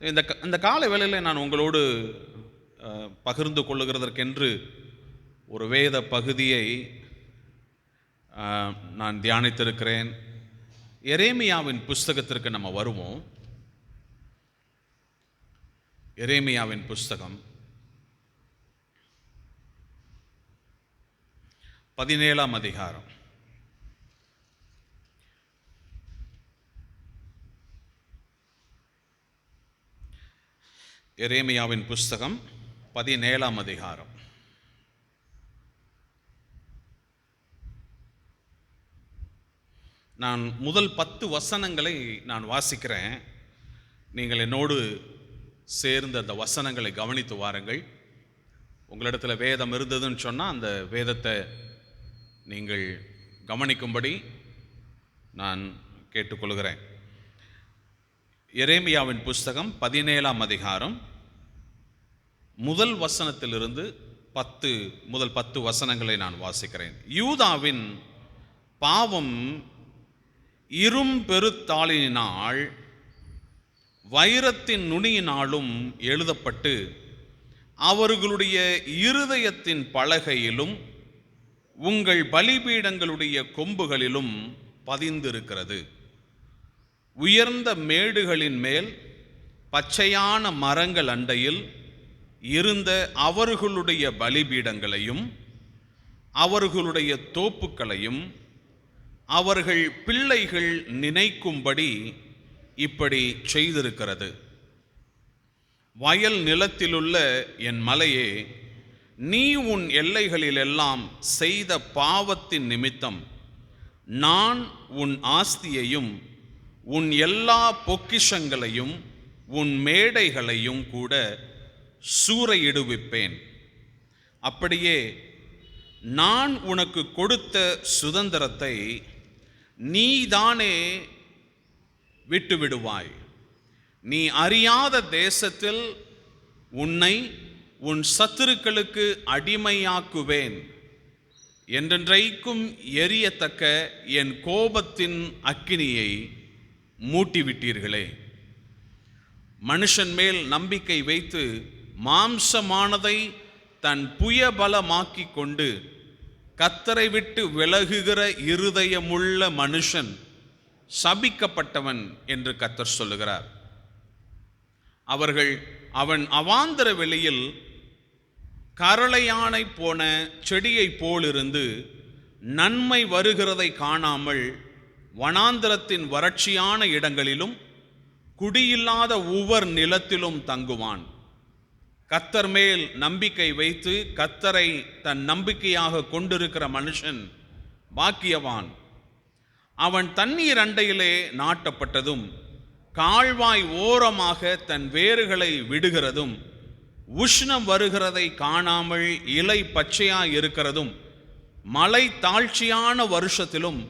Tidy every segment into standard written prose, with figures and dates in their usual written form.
இந்த காலை வேளையில் நான் உங்களோடு பகிர்ந்து கொள்ளுகிறதற்கென்று ஒரு வேத பகுதியை நான் தியானித்திருக்கிறேன். எரேமியாவின் புஸ்தகத்திற்கு நம்ம வருவோம். எரேமியாவின் புஸ்தகம் 17ஆம் அதிகாரம். எரேமியாவின் புஸ்தகம் 17ஆம் அதிகாரம். நான் முதல் 10 வசனங்களை நான் வாசிக்கிறேன். நீங்கள் என்னோடு சேர்ந்து அந்த வசனங்களை கவனித்து வாருங்கள். உங்களிடத்தில் வேதம் இருந்ததுன்னு சொன்னால் அந்த வேதத்தை நீங்கள் கவனிக்கும்படி நான் கேட்டுக்கொள்கிறேன். எரேமியாவின் புஸ்தகம் 17ஆம் அதிகாரம் முதல் வசனத்திலிருந்து முதல் 10 வசனங்களை நான் வாசிக்கிறேன். யூதாவின் பாவம் இரும்பெருத்தாளினால் வைரத்தின் நுனியினாலும் எழுதப்பட்டு அவர்களுடைய இருதயத்தின் பலகையிலும் உங்கள் பலிபீடங்களுடைய கொம்புகளிலும் பதிந்திருக்கிறது. உயர்ந்த மேடுகளின் மேல் பச்சையான மரங்கள் அண்டையில் இருந்த அவர்களுடைய பலிபீடங்களையும் அவர்களுடைய தோப்புக்களையும் அவர்கள் பிள்ளைகள் நினைக்கும்படி இப்படி செய்திருக்கிறது. வயல் நிலத்திலுள்ள என் மலையே, நீ உன் எல்லைகளிலெல்லாம் செய்த பாவத்தின் நிமித்தம் நான் உன் ஆஸ்தியையும் உன் எல்லா பொக்கிஷங்களையும் உன் மேடைகளையும் கூட சூறையிடுவிப்பேன். அப்படியே நான் உனக்கு கொடுத்த சுதந்திரத்தை நீதானே விட்டுவிடுவாய். நீ அறியாத தேசத்தில் உன்னை உன் சத்துருக்களுக்கு அடிமையாக்குவேன். என்றென்றைக்கும் எரியத்தக்க என் கோபத்தின் அக்கினியை மூட்டிவிட்டீர்களே. மனுஷன் மேல் நம்பிக்கை வைத்து மாம்சமானதை தன் புயபலமாக்கி கொண்டு கர்த்தரை விட்டு விலகுகிற இருதயமுள்ள மனுஷன் சபிக்கப்பட்டவன் என்று கர்த்தர் சொல்லுகிறார். அவன் அவாந்தர வெளியில் கரளையானை போன செடியை போலிருந்து நன்மை வருகிறதை காணாமல் வனாந்திரத்தின் வறட்சியான இடங்களிலும் குடியில்லாத உவர் நிலத்திலும் தங்குவான். கர்த்தர் மேல் நம்பிக்கை வைத்து கர்த்தரை தன் நம்பிக்கையாக கொண்டிருக்கிற மனுஷன் பாக்கியவான். அவன் தண்ணீர் அண்டையிலே நாட்டப்பட்டதும் கால்வாய் ஓரமாக தன் வேர்களை விடுகிறதும் உஷ்ணம் வருகிறதை காணாமல் இலை பச்சையாய் இருக்கிறதும் மலை தாழ்ச்சியான வருஷத்திலும்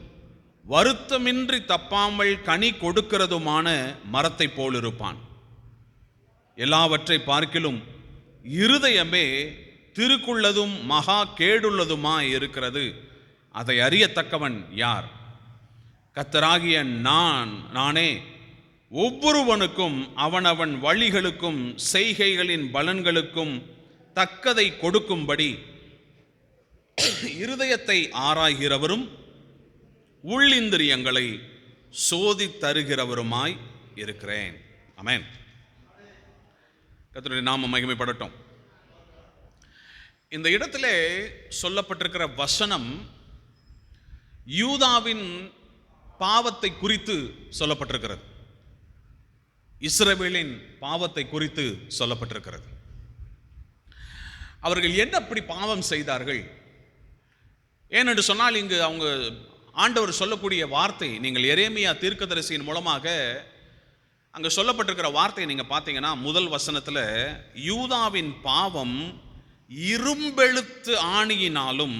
வருத்தமின்றி தப்பாமல் கனி கொடுக்கிறதுமான மரத்தை போலிருப்பான். எல்லாவற்றை பார்க்கிலும் இருதயமே திருக்குள்ளதும் மகா கேடுள்ளதுமாய் இருக்கிறது. அதை அறியத்தக்கவன் யார்? கர்த்தராகிய நானே ஒவ்வொருவனுக்கும் அவனவன் வழிகளுக்கும் செய்கைகளின் பலன்களுக்கும் தக்கதை கொடுக்கும்படி இருதயத்தை ஆராய்கிறவரும் உள்ளிந்திரியங்களை சோதித்தருகிறவருமாய் இருக்கிறேன். ஆமென். கர்த்தருடைய நாமம் மகிமைப்படட்டும். இந்த இடத்திலே சொல்லப்பட்டிருக்கிற வசனம் யூதாவின் பாவத்தை குறித்து சொல்லப்பட்டிருக்கிறது. இஸ்ரவேலின் பாவத்தை குறித்து சொல்லப்பட்டிருக்கிறது. அவர்கள் என்ன அப்படி பாவம் செய்தார்கள்? ஏனென்று சொன்னால் இங்கு அவங்க ஆண்டவர் சொல்லக்கூடிய வார்த்தை, நீங்கள் எரேமியா தீர்க்கதரிசியின் மூலமாக அங்கே சொல்லப்பட்டிருக்கிற வார்த்தையை நீங்கள் பார்த்தீங்கன்னா முதல் வசனத்தில் யூதாவின் பாவம் இரும்பெழுத்து ஆணியினாலும்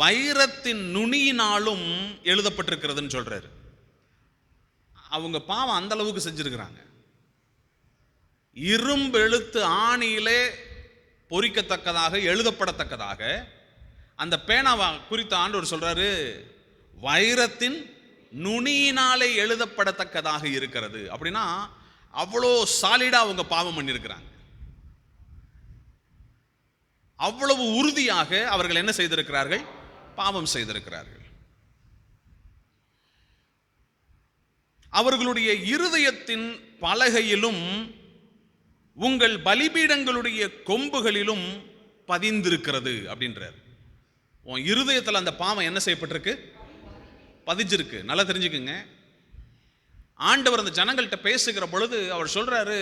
வைரத்தின் நுனியினாலும் எழுதப்பட்டிருக்கிறதுன்னு சொல்றாரு. அவங்க பாவம் அந்த அளவுக்கு செஞ்சிருக்கிறாங்க. இரும்பெழுத்து ஆணியிலே பொறிக்கத்தக்கதாக எழுதப்படத்தக்கதாக அந்த பேனாவை குறித்த ஆண்டவர் சொல்றாரு, வைரத்தின் நுனியினாலே எழுதப்படத்தக்கதாக இருக்கிறது. அப்படின்னா அவ்வளோ சாலிடா அவங்க பாவம் பண்ணியிருக்கிறாங்க. அவ்வளவு உறுதியாக அவர்கள் என்ன செய்திருக்கிறார்கள்? பாவம் செய்திருக்கிறார்கள். அவர்களுடைய இருதயத்தின் பலகையிலும் உங்கள் பலிபீடங்களுடைய கொம்புகளிலும் பதிந்திருக்கிறது அப்படின்றார். உன் இருதயத்தில் அந்த பாவம் என்ன செய்யப்பட்டிருக்கு? பதிஞ்சிருக்கு. நல்லா தெரிஞ்சுக்குங்க. ஆண்டவர் அந்த ஜனங்கள்கிட்ட பேசுகிற பொழுது அவர் சொல்றாரு,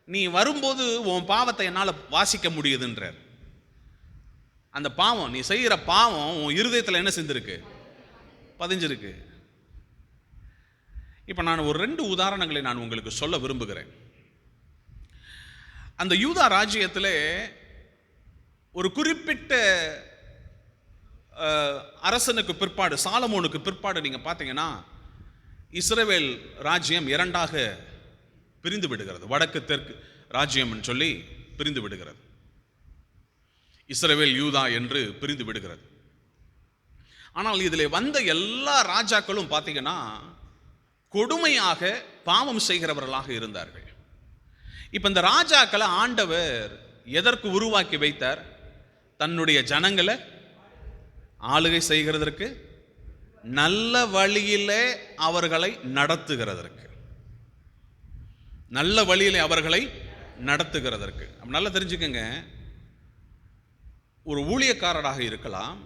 நீ வரும்போது உன் பாவத்தை என்னால் வாசிக்க முடியுதுன்றார். அந்த பாவம், நீ செய்கிற பாவம் உன் இருதயத்தில் என்ன செஞ்சிருக்கு? பதிஞ்சிருக்கு. இப்போ நான் ஒரு 2 உதாரணங்களை நான் உங்களுக்கு சொல்ல விரும்புகிறேன். அந்த யூதா ராஜ்யத்தில் ஒரு குறிப்பிட்ட அரசனுக்கு பிற்பாடு, சாலமோனுக்கு பிற்பாடு நீங்க பார்த்தீங்கன்னா இஸ்ரவேல் ராஜ்யம் 2ஆக பிரிந்து விடுகிறது. வடக்கு தெற்கு ராஜ்யம் சொல்லி பிரிந்து விடுகிறது. இஸ்ரவேல் யூதா என்று பிரிந்து விடுகிறது. ஆனால் இதில் வந்த எல்லா ராஜாக்களும் பார்த்தீங்கன்னா கொடுமையாக பாவம் செய்கிறவர்களாக இருந்தார்கள். இப்ப இந்த ராஜாக்களை ஆண்டவர் எதற்கு உருவாக்கி வைத்தார்? தன்னுடைய ஜனங்களை ஆளுகை செய்கிறதற்கு, நல்ல வழியிலே அவர்களை நடத்துகிறதற்கு, நல்ல வழியிலே அவர்களை நடத்துகிறதற்கு. நல்லா தெரிஞ்சுக்கங்க, ஒரு ஊழியக்காரராக இருக்கலாம்,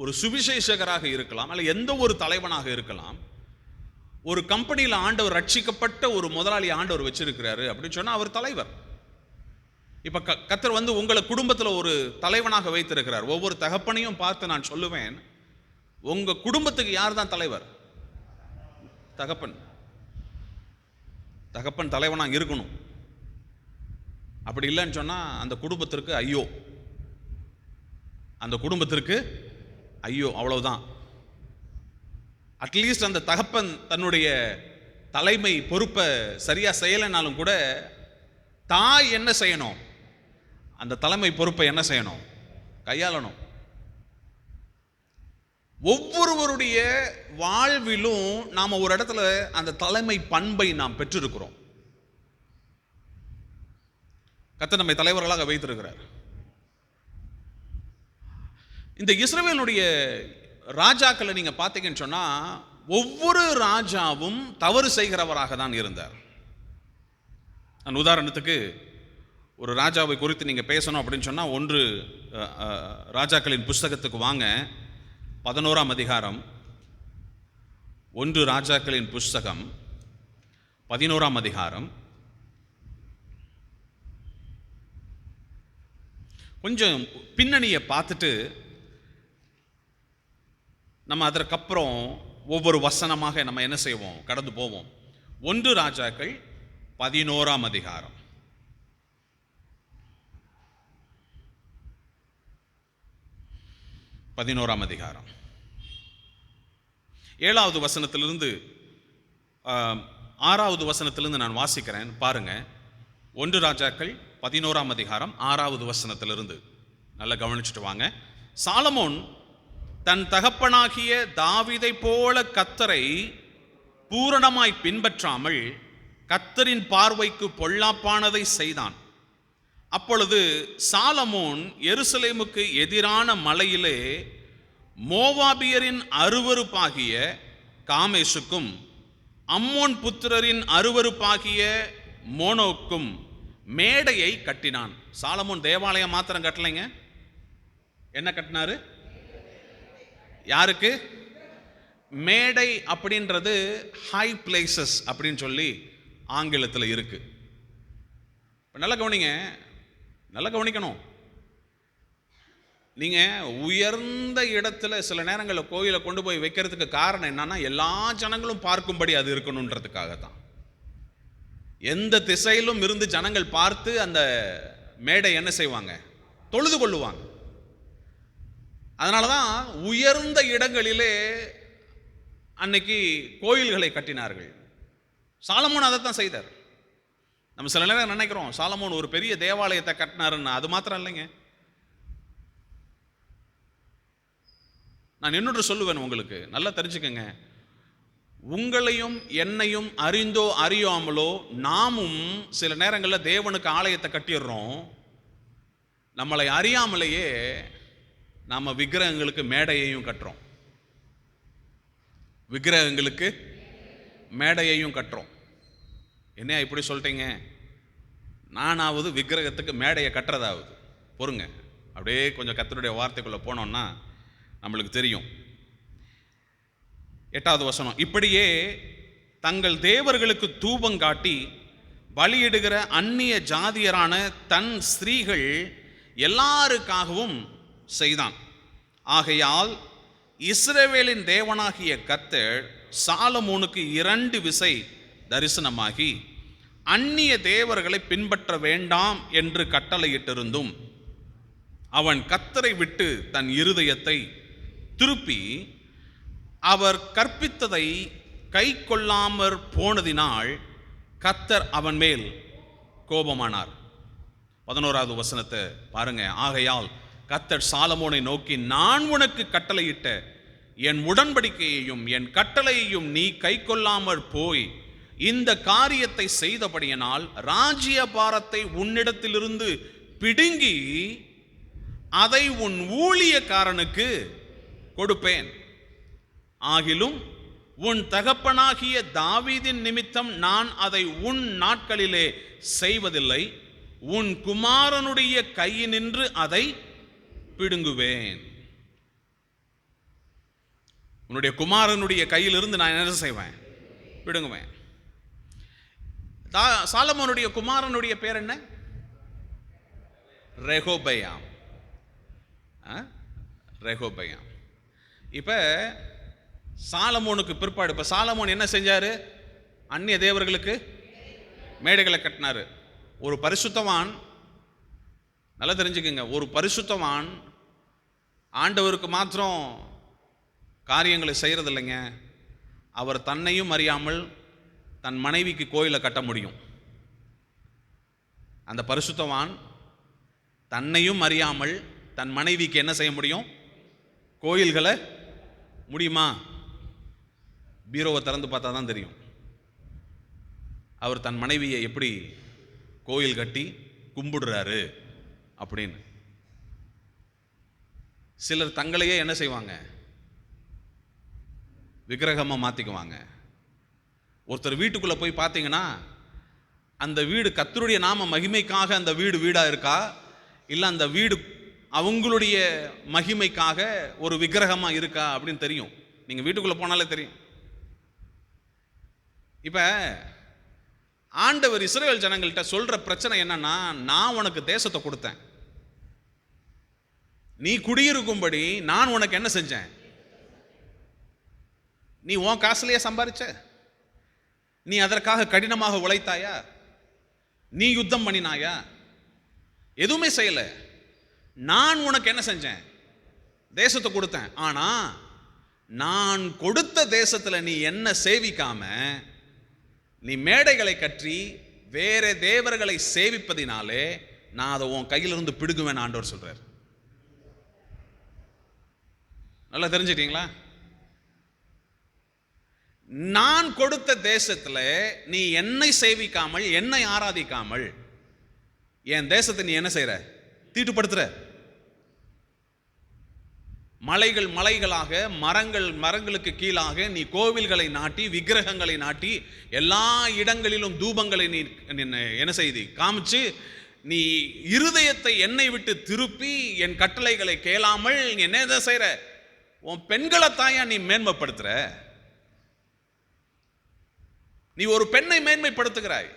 ஒரு சுவிசேஷகராக இருக்கலாம், அல்ல எந்த ஒரு தலைவனாக இருக்கலாம். ஒரு கம்பெனியில் ஆண்டவர் ரட்சிக்கப்பட்ட ஒரு முதலாளி ஆண்டவர் வச்சிருக்கிறாரு அப்படின்னு சொன்னா அவர் தலைவர். இப்ப கர்த்தர் வந்து உங்களை குடும்பத்தில் ஒரு தலைவனாக வைத்திருக்கிறார். ஒவ்வொரு தகப்பனையும் பார்த்து நான் சொல்லுவேன், உங்க குடும்பத்துக்கு யார் தான் தலைவர்? தகப்பன். தகப்பன் தலைவனாக இருக்கணும். அப்படி இல்லைன்னு சொன்னா அந்த குடும்பத்திற்கு ஐயோ, அந்த குடும்பத்திற்கு ஐயோ, அவ்வளவுதான். அட்லீஸ்ட் அந்த தகப்பன் தன்னுடைய தலைமை பொறுப்பை சரியா செய்யலைனாலும் கூட தாய் என்ன செய்யணும்? அந்த தலைமை பொறுப்பை என்ன செய்யணும்? கையாளணும். ஒவ்வொருவருடைய வாழ்விலும் நாம ஒரு இடத்துல அந்த தலைமை பண்பை நாம் பெற்றிருக்கிறோம். கர்த்தர் நம்மை தலைவர்களாக வைத்திருக்கிறார். இந்த இஸ்ரவேலுடைய ராஜாக்களை நீங்க பார்த்தீங்கன்னு சொன்னா ஒவ்வொரு ராஜாவும் தவறு செய்கிறவராக தான் இருந்தார். நான் உதாரணத்துக்கு ஒரு ராஜாவை குறித்து நீங்க பேசணும் அப்படின்னு சொன்னா 1 ராஜாக்களின் புஸ்தகத்துக்கு வாங்க, 11ஆம் அதிகாரம். 1 ராஜாக்களின் புஸ்தகம் 11ஆம் அதிகாரம். கொஞ்சம் பின்னணியை பார்த்துட்டு நம்ம அதற்கப்புறம் ஒவ்வொரு வசனமாக நம்ம என்ன செய்வோம்? கடந்து போவோம். 1 ராஜாக்கள் 11ஆம் அதிகாரம். பதினோராம் அதிகாரம் 7வது வசனத்திலிருந்து 6வது வசனத்திலிருந்து நான் வாசிக்கிறேன், பாருங்க. 1 ராஜாக்கள் 11ஆம் அதிகாரம் 6வது வசனத்திலிருந்து நல்லா கவனிச்சுட்டு வாங்க. சாலமோன் தன் தகப்பனாகிய தாவீதை போல கர்த்தரை பூரணமாய் பின்பற்றாமல் கர்த்தரின் பார்வைக்கு பொல்லாப்பானதை செய்தான். அப்பொழுது சாலமோன் எருசலேமுக்கு எதிரான மலையிலே மோவாபியரின் அருவருப்பாகிய காமேசுக்கும் அம்மோன் புத்திரரின் அருவருப்பாகிய மோனோக்கும் மேடையை கட்டினான். சாலமோன் தேவாலயம் மாத்திரம் கட்டலைங்க. என்ன கட்டினாரு? யாருக்கு? மேடை அப்படின்றது ஹை பிளேசஸ் அப்படின்னு சொல்லி ஆங்கிலத்தில் இருக்கு. நல்லா கவனிங்க, நல்லா கவனிக்கணும். நீங்க உயர்ந்த இடத்துல சில நேரங்களில் கோயிலை கொண்டு போய் வைக்கிறதுக்கு காரணம் என்னன்னா, எல்லா ஜனங்களும் பார்க்கும்படி அது இருக்கணுன்றதுக்காக தான். எந்த திசையிலும் இருந்து ஜனங்கள் பார்த்து அந்த மேடை என்ன செய்வாங்க? தொழுது கொள்ளுவாங்க. அதனாலதான் உயர்ந்த இடங்களிலே அன்னைக்கு கோயில்களை கட்டினார்கள். சாலமோன் அதைத்தான் செய்தார். நம்ம சில நேரம் நினைக்கிறோம் சாலமோன் ஒரு பெரிய தேவாலயத்தை கட்டினாருன்னு. அது மாத்திரம் இல்லைங்க. நான் இன்னொன்று சொல்லுவேன் உங்களுக்கு, நல்லா தெரிஞ்சுக்கங்க. உங்களையும் என்னையும் அறிந்தோ அறியாமலோ நாமும் சில நேரங்களில் தேவனுக்கு ஆலயத்தை கட்டிடுறோம். நம்மளை அறியாமலேயே நாம் விக்கிரகங்களுக்கு மேடையையும் கட்டுறோம். விக்கிரகங்களுக்கு மேடையையும் கட்டுறோம். என்ன இப்படி சொல்லிட்டீங்க? நானாவது விக்கிரகத்துக்கு மேடையை கட்டுறதாவது? பொறுங்க, அப்படியே கொஞ்சம் கர்த்தருடைய வார்த்தைக்குள்ளே போனோம்னா நம்மளுக்கு தெரியும். 8வது வசனம், இப்படியே தங்கள் தேவர்களுக்கு தூபம் காட்டி பலியிடுகிற அந்நிய ஜாதியரான தன் ஸ்திரீகள் எல்லாருக்காகவும் செய்தான். ஆகையால் இஸ்ரவேலின் தேவனாகிய கர்த்தர் சாலமோனுக்கு 2 விசை தரிசனமாகி அந்நிய தேவர்களை பின்பற்ற வேண்டாம் என்று கட்டளையிட்டிருந்தும் அவன் கர்த்தரை விட்டு தன் இருதயத்தை திருப்பி அவர் கற்பித்ததை கை கொள்ளாமற் போனதினால் கர்த்தர் அவன் மேல் கோபமானார். 11வது வசனத்தை பாருங்க. ஆகையால் கர்த்தர் சாலமோனை நோக்கி, நான் உனக்கு கட்டளையிட்ட என் உடன்படிக்கையையும் என் கட்டளையையும் நீ கை கொள்ளாமற் போய் இந்த காரியத்தை செய்தபடியினால் ராஜ்ய பாரத்தை உன்னிடத்திலிருந்து பிடுங்கி அதை உன் ஊழியக்காரனுக்கு கொடுப்பேன். ஆகிலும் உன் தகப்பனாகிய தாவீதின் நிமித்தம் நான் அதை உன் நாட்களிலே செய்வதில்லை. உன் குமாரனுடைய கையினின்று அதை பிடுங்குவேன். உன்னுடைய குமாரனுடைய கையிலிருந்து நான் என்ன செய்வேன்? பிடுங்குவேன். சாலமோனுடைய குமாரனுடைய பேர் என்ன? ரெகோபெயாம். ரெகோபெயாம். இப்ப சாலமோனுக்கு பிற்பாடு, இப்ப சாலமோன் என்ன செஞ்சாரு? அந்நிய தேவர்களுக்கு மேடைகளை கட்டினாரு. ஒரு பரிசுத்தவான், நல்லா தெரிஞ்சுக்கங்க, ஒரு பரிசுத்தவான் ஆண்டவருக்கு மாத்திரம் காரியங்களை செய்யறது இல்லைங்க. அவர் தன்னையும் அறியாமல் தன் மனைவிக்கு கோயிலை கட்ட முடியும். அந்த பரிசுத்தவான் தன்னையும் அறியாமல் தன் மனைவிக்கு என்ன செய்ய முடியும்? கோயில்களை முடியுமா? பீரோவை திறந்து பார்த்தா தான் தெரியும் அவர் தன் மனைவியை எப்படி கோயில் கட்டி கும்பிடுறாரு அப்படின்னு. சிலர் தங்களையே என்ன செய்வாங்க? விக்கிரகமாக மாற்றிக்குவாங்க. ஒருத்தர் வீட்டுக்குள்ளே போய் பார்த்தீங்கன்னா அந்த வீடு கர்த்தருடைய நாம மகிமைக்காக அந்த வீடு வீடாக இருக்கா, இல்லை அந்த வீடு அவங்களுடைய மகிமைக்காக ஒரு விக்கிரகமாக இருக்கா அப்படின்னு தெரியும். நீங்கள் வீட்டுக்குள்ளே போனாலே தெரியும். இப்போ ஆண்டவர் இஸ்ரவேல் ஜனங்கள்கிட்ட சொல்கிற பிரச்சனை என்னன்னா, நான் உனக்கு தேசத்தை கொடுத்தேன், நீ குடியிருக்கும்படி நான் உனக்கு என்ன செஞ்சேன்? நீ உன் காசுலையே சம்பாதிச்ச? நீ அதற்காக கடினமாக உழைத்தாயா? நீ யுத்தம் பண்ணினாயா? எதுவுமே செய்யல. நான் உனக்கு என்ன செஞ்சேன்? தேசத்தை கொடுத்தேன். ஆனா நான் கொடுத்த தேசத்துல நீ என்ன சேவிக்காம நீ மேடைகளை கற்றி வேற தேவர்களை சேவிப்பதினாலே நான் அதை உன் கையிலிருந்து பிடுங்குவேன் ஆண்டவர் சொல்றார். நல்லா தெரிஞ்சிட்டீங்களா? நான் கொடுத்த தேசத்துல நீ என்னை சேவிக்காமல் என்னை ஆராதிக்காமல் என் தேசத்தை நீ என்ன செய்யற? தீட்டுப்படுத்துற. மலைகள் மலைகளாக, மரங்கள் மரங்களுக்கு கீழாக நீ கோவில்களை நாட்டி விக்கிரகங்களை நாட்டி எல்லா இடங்களிலும் தூபங்களை நீ என்ன செய்தி காமிச்சு நீ இருதயத்தை என்னை விட்டு திருப்பி என் கட்டளைகளை கேளாமல் என்ன செய்யற? உன் பெண்களை தாயா நீ மேன்மைப்படுத்துற. நீ ஒரு பெண்ணை மேன்மைப்படுத்துகிறாய்.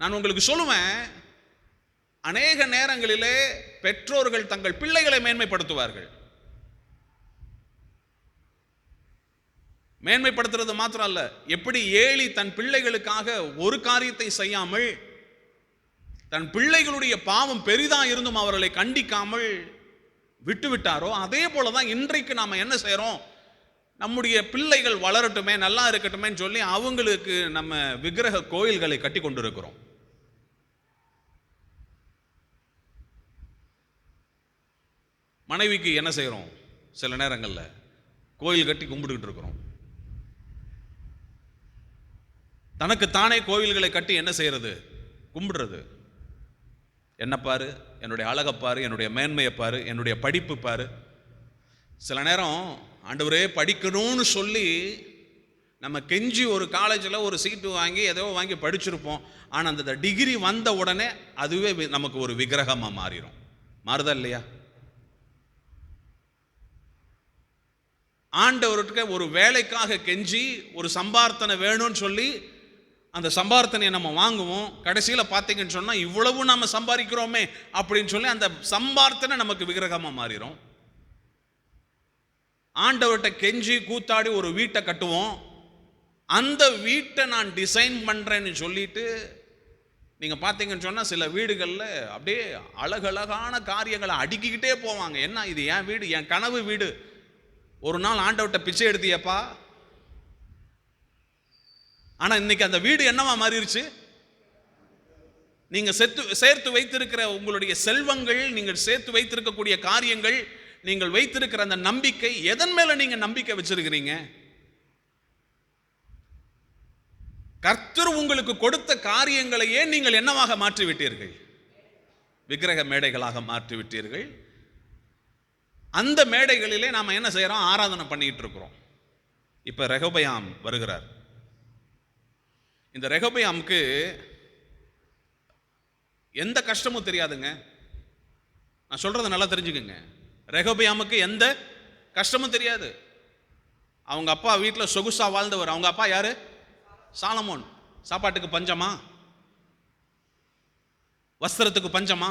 நான் உங்களுக்கு சொல்லுவேன், அநேக நேரங்களிலே பெற்றோர்கள் தங்கள் பிள்ளைகளை மேன்மைப்படுத்துவார்கள். மேன்மைப்படுத்துறது மாத்திரம் அல்ல, எப்படி ஏழி தன் பிள்ளைகளுக்காக ஒரு காரியத்தை செய்யாமல் தன் பிள்ளைகளுடைய பாவம் பெரிதா இருந்தும் அவர்களை கண்டிக்காமல் விட்டுவிட்டாரோ, அதே போலதான் இன்றைக்கு நாம என்ன செய்யறோம்? நம்முடைய பிள்ளைகள் வளரட்டுமே, நல்லா இருக்கட்டுமே சொல்லி அவங்களுக்கு நம்ம விக்கிரக கோயில்களை கட்டி கொண்டிருக்கிறோம். மனைவிக்கு என்ன செய்யறோம்? சில நேரங்களில் கோயில் கட்டி கும்பிட்டுக்கிட்டு இருக்கிறோம். தனக்கு தானே கோயில்களை கட்டி என்ன செய்யறது? கும்பிடுறது. என்ன பாரு, என்னுடைய அழகை பாரு, என்னுடைய மேன்மையை பாரு, என்னுடைய படிப்பு பாரு. சில நேரம் ஆண்டவரே படிக்கணும்னு சொல்லி நம்ம கெஞ்சி ஒரு காலேஜில் ஒரு சீட்டு வாங்கி ஏதோ வாங்கி படிச்சிருப்போம். ஆனால் அந்த டிகிரி வந்த உடனே அதுவே நமக்கு ஒரு விக்கிரகமாக மாறிடும். மாறுதா இல்லையா? ஆண்டவருக்கு ஒரு வேலைக்காக கெஞ்சி ஒரு சம்பார்த்தனை வேணும்னு சொல்லி அந்த சம்பார்த்தனையை நம்ம வாங்குவோம். கடைசியில் பார்த்தீங்கன்னு சொன்னால் இவ்வளவு நம்ம சம்பாதிக்கிறோமே அப்படின்னு சொல்லி அந்த சம்பார்த்தனை நமக்கு விக்கிரகமாக மாறிடும். ஆண்டவர்கிட்ட கெஞ்சி கூத்தாடி ஒரு வீட்டை கட்டுவோம். அந்த வீட்டை நான் டிசைன் பண்ணுறேன்னு சொல்லிட்டு நீங்கள் பார்த்தீங்கன்னு சொன்னால் சில வீடுகளில் அப்படியே அழகழகான காரியங்களை அடுக்கிக்கிட்டே போவாங்க. என்ன இது என் வீடு, என் கனவு வீடு. ஒரு நாள் ஆண்டவர்கிட்ட பிச்சை எடுத்தியப்பா. ஆனால் இன்னைக்கு அந்த வீடு என்னவா மாறிடுச்சு? நீங்கள் சேர்த்து வைத்திருக்கிற உங்களுடைய செல்வங்கள், நீங்கள் சேர்த்து வைத்திருக்கக்கூடிய காரியங்கள், நீங்கள் வைத்திருக்கிற அந்த நம்பிக்கை, எதன் மேல நீங்க நம்பிக்கை வச்சிருக்கிறீங்க? கர்த்தர் உங்களுக்கு கொடுத்த காரியங்களையே நீங்கள் என்னவாக மாற்றி விட்டீர்கள்? விக்கிரக மேடைகளாக மாற்றி விட்டீர்கள். அந்த மேடைகளிலே நாம என்ன செய்யறோம்? ஆராதனை பண்ணிட்டு இருக்கிறோம். இப்ப ரெகொபெயாம் வருகிறார். இந்த ரெகொபெயாமுக்கு எந்த கஷ்டமும் தெரியாதுங்க. நான் சொல்றதை நல்லா தெரிஞ்சுக்கங்க. ரெகொபெயாமுக்கு எந்த கஷ்டமும் தெரியாது. அவங்க அப்பா வீட்டில் சொகுசா வாழ்ந்தவர். அவங்க அப்பா யாரு? சாலமோன். சாப்பாட்டுக்கு பஞ்சமா? வஸ்திரத்துக்கு பஞ்சமா?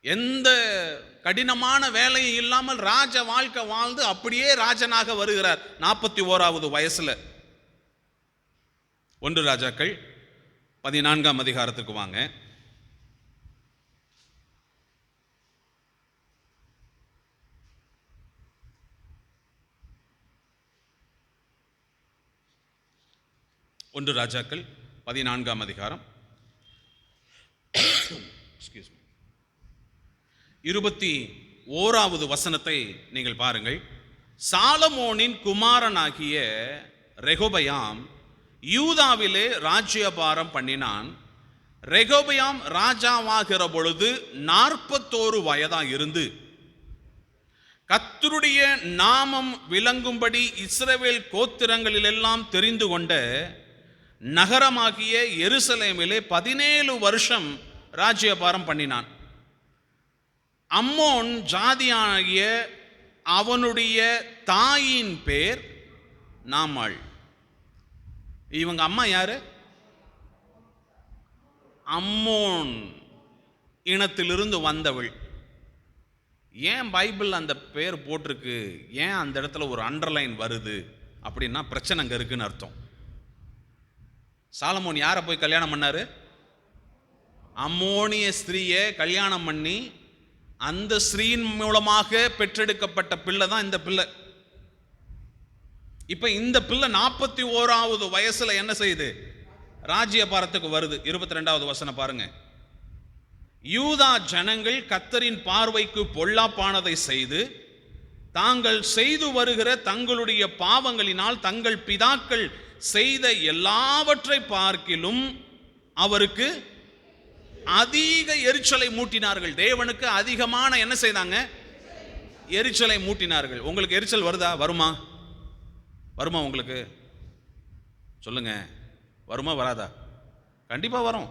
எந்த கடினமான வேலையும் இல்லாமல் ராஜ வாழ்க்கை வாழ்ந்து அப்படியே ராஜனாக வருகிறார் 41வது வயசுல. 1 ராஜாக்கள் 14ஆம் அதிகாரத்துக்கு வாங்க. ஒன்று ராஜாக்கள் 14ஆம் அதிகாரம் 21வது வசனத்தை நீங்கள் பாருங்கள். சாலமோனின் குமாரனாகிய ரெகொபெயாம் யூதாவிலே ராஜ்யபாரம் பண்ணினான். ரெகொபெயாம் ராஜாவாகிற பொழுது 41 வயதா இருந்து கர்த்தருடைய நாமம் விளங்கும்படி இஸ்ரவேல் கோத்திரங்களிலெல்லாம் தெரிந்து கொண்ட நகரமாகிய எருசலேமிலே 17 வருஷம் ராஜ்யபாரம் பண்ணினான். அம்மோன் ஜாதியாகிய அவனுடைய தாயின் பேர் நாமாள். இவங்க அம்மா யாரு? அம்மோன் இனத்திலிருந்து வந்தவள். ஏன் பைபிள் அந்த பேர் போட்டிருக்கு, ஏன் அந்த இடத்துல ஒரு அண்டர்லைன் வருது அப்படின்னா பிரச்சனை அங்கே இருக்குன்னு அர்த்தம். சாலமோன் யாரை போய் கல்யாணம் பண்ணாரு? அம்மோனிய ஸ்திரீயை கல்யாணம் பண்ணி அந்த ஸ்திரீயின் மூலமாக பெற்றெடுக்கப்பட்ட பிள்ளை தான் இந்த பிள்ளை. இப்ப இந்த பிள்ளை 41வது வயசுல என்ன செய்யுது? ராஜ்யபாரத்துக்கு வருது. 22வது வசனம் பாருங்க. யூதா ஜனங்கள் கர்த்தரின் பார்வைக்கு பொல்லாப்பானதை செய்து தாங்கள் செய்து வருகிற தங்களுடைய பாவங்களினால் தங்கள் பிதாக்கள் செய்த எல்லாவற்றை பார்க்கிலும் அவருக்கு அதிக எரிச்சலை மூட்டினார்கள். தேவனுக்கு அதிகமான என்ன செய்தாங்க? எரிச்சலை மூட்டினார்கள். உங்களுக்கு எரிச்சல் வருதா? வருமா? வருமா? உங்களுக்கு சொல்லுங்க, வருமா வராதா? கண்டிப்பா வரும்.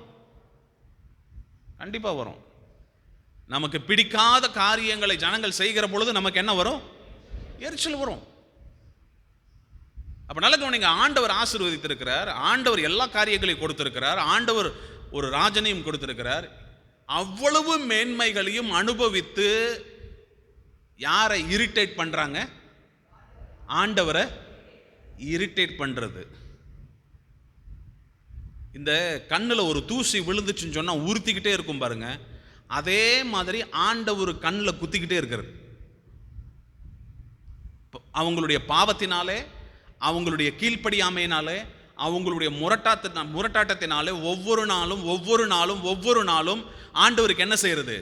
கண்டிப்பா வரும். நமக்கு பிடிக்காத காரியங்களை ஜனங்கள் செய்கிற பொழுது நமக்கு என்ன வரும்? எரிச்சல் வரும். அப்ப நல்ல கவனிங்க. ஆண்டவர் ஆசீர்வதித்திருக்கிறார். ஆண்டவர் எல்லா காரியங்களையும் கொடுத்திருக்கிறார். ஆண்டவர் ஒரு ராஜனையும் கொடுத்திருக்கிறார். அவ்வளவு மேன்மைகளையும் அனுபவித்து யாரை இரிட்டேட் பண்றாங்க? ஆண்டவரை இரிட்டேட் பண்றது. இந்த கண்ணில் ஒரு தூசி விழுந்துச்சுன்னு சொன்னா உறுத்திக்கிட்டே இருக்கும் பாருங்க. அதே மாதிரி ஆண்டவர் கண்ணில் குத்திக்கிட்டே இருக்கிறது. அவங்களுடைய பாவத்தினாலே, அவங்களுடைய கீழ்ப்படியாமையினாலே, அவங்களுடைய முரட்டாட்டத்தினாலே ஒவ்வொரு நாளும் ஆண்டவருக்கு என்ன செய்யறது?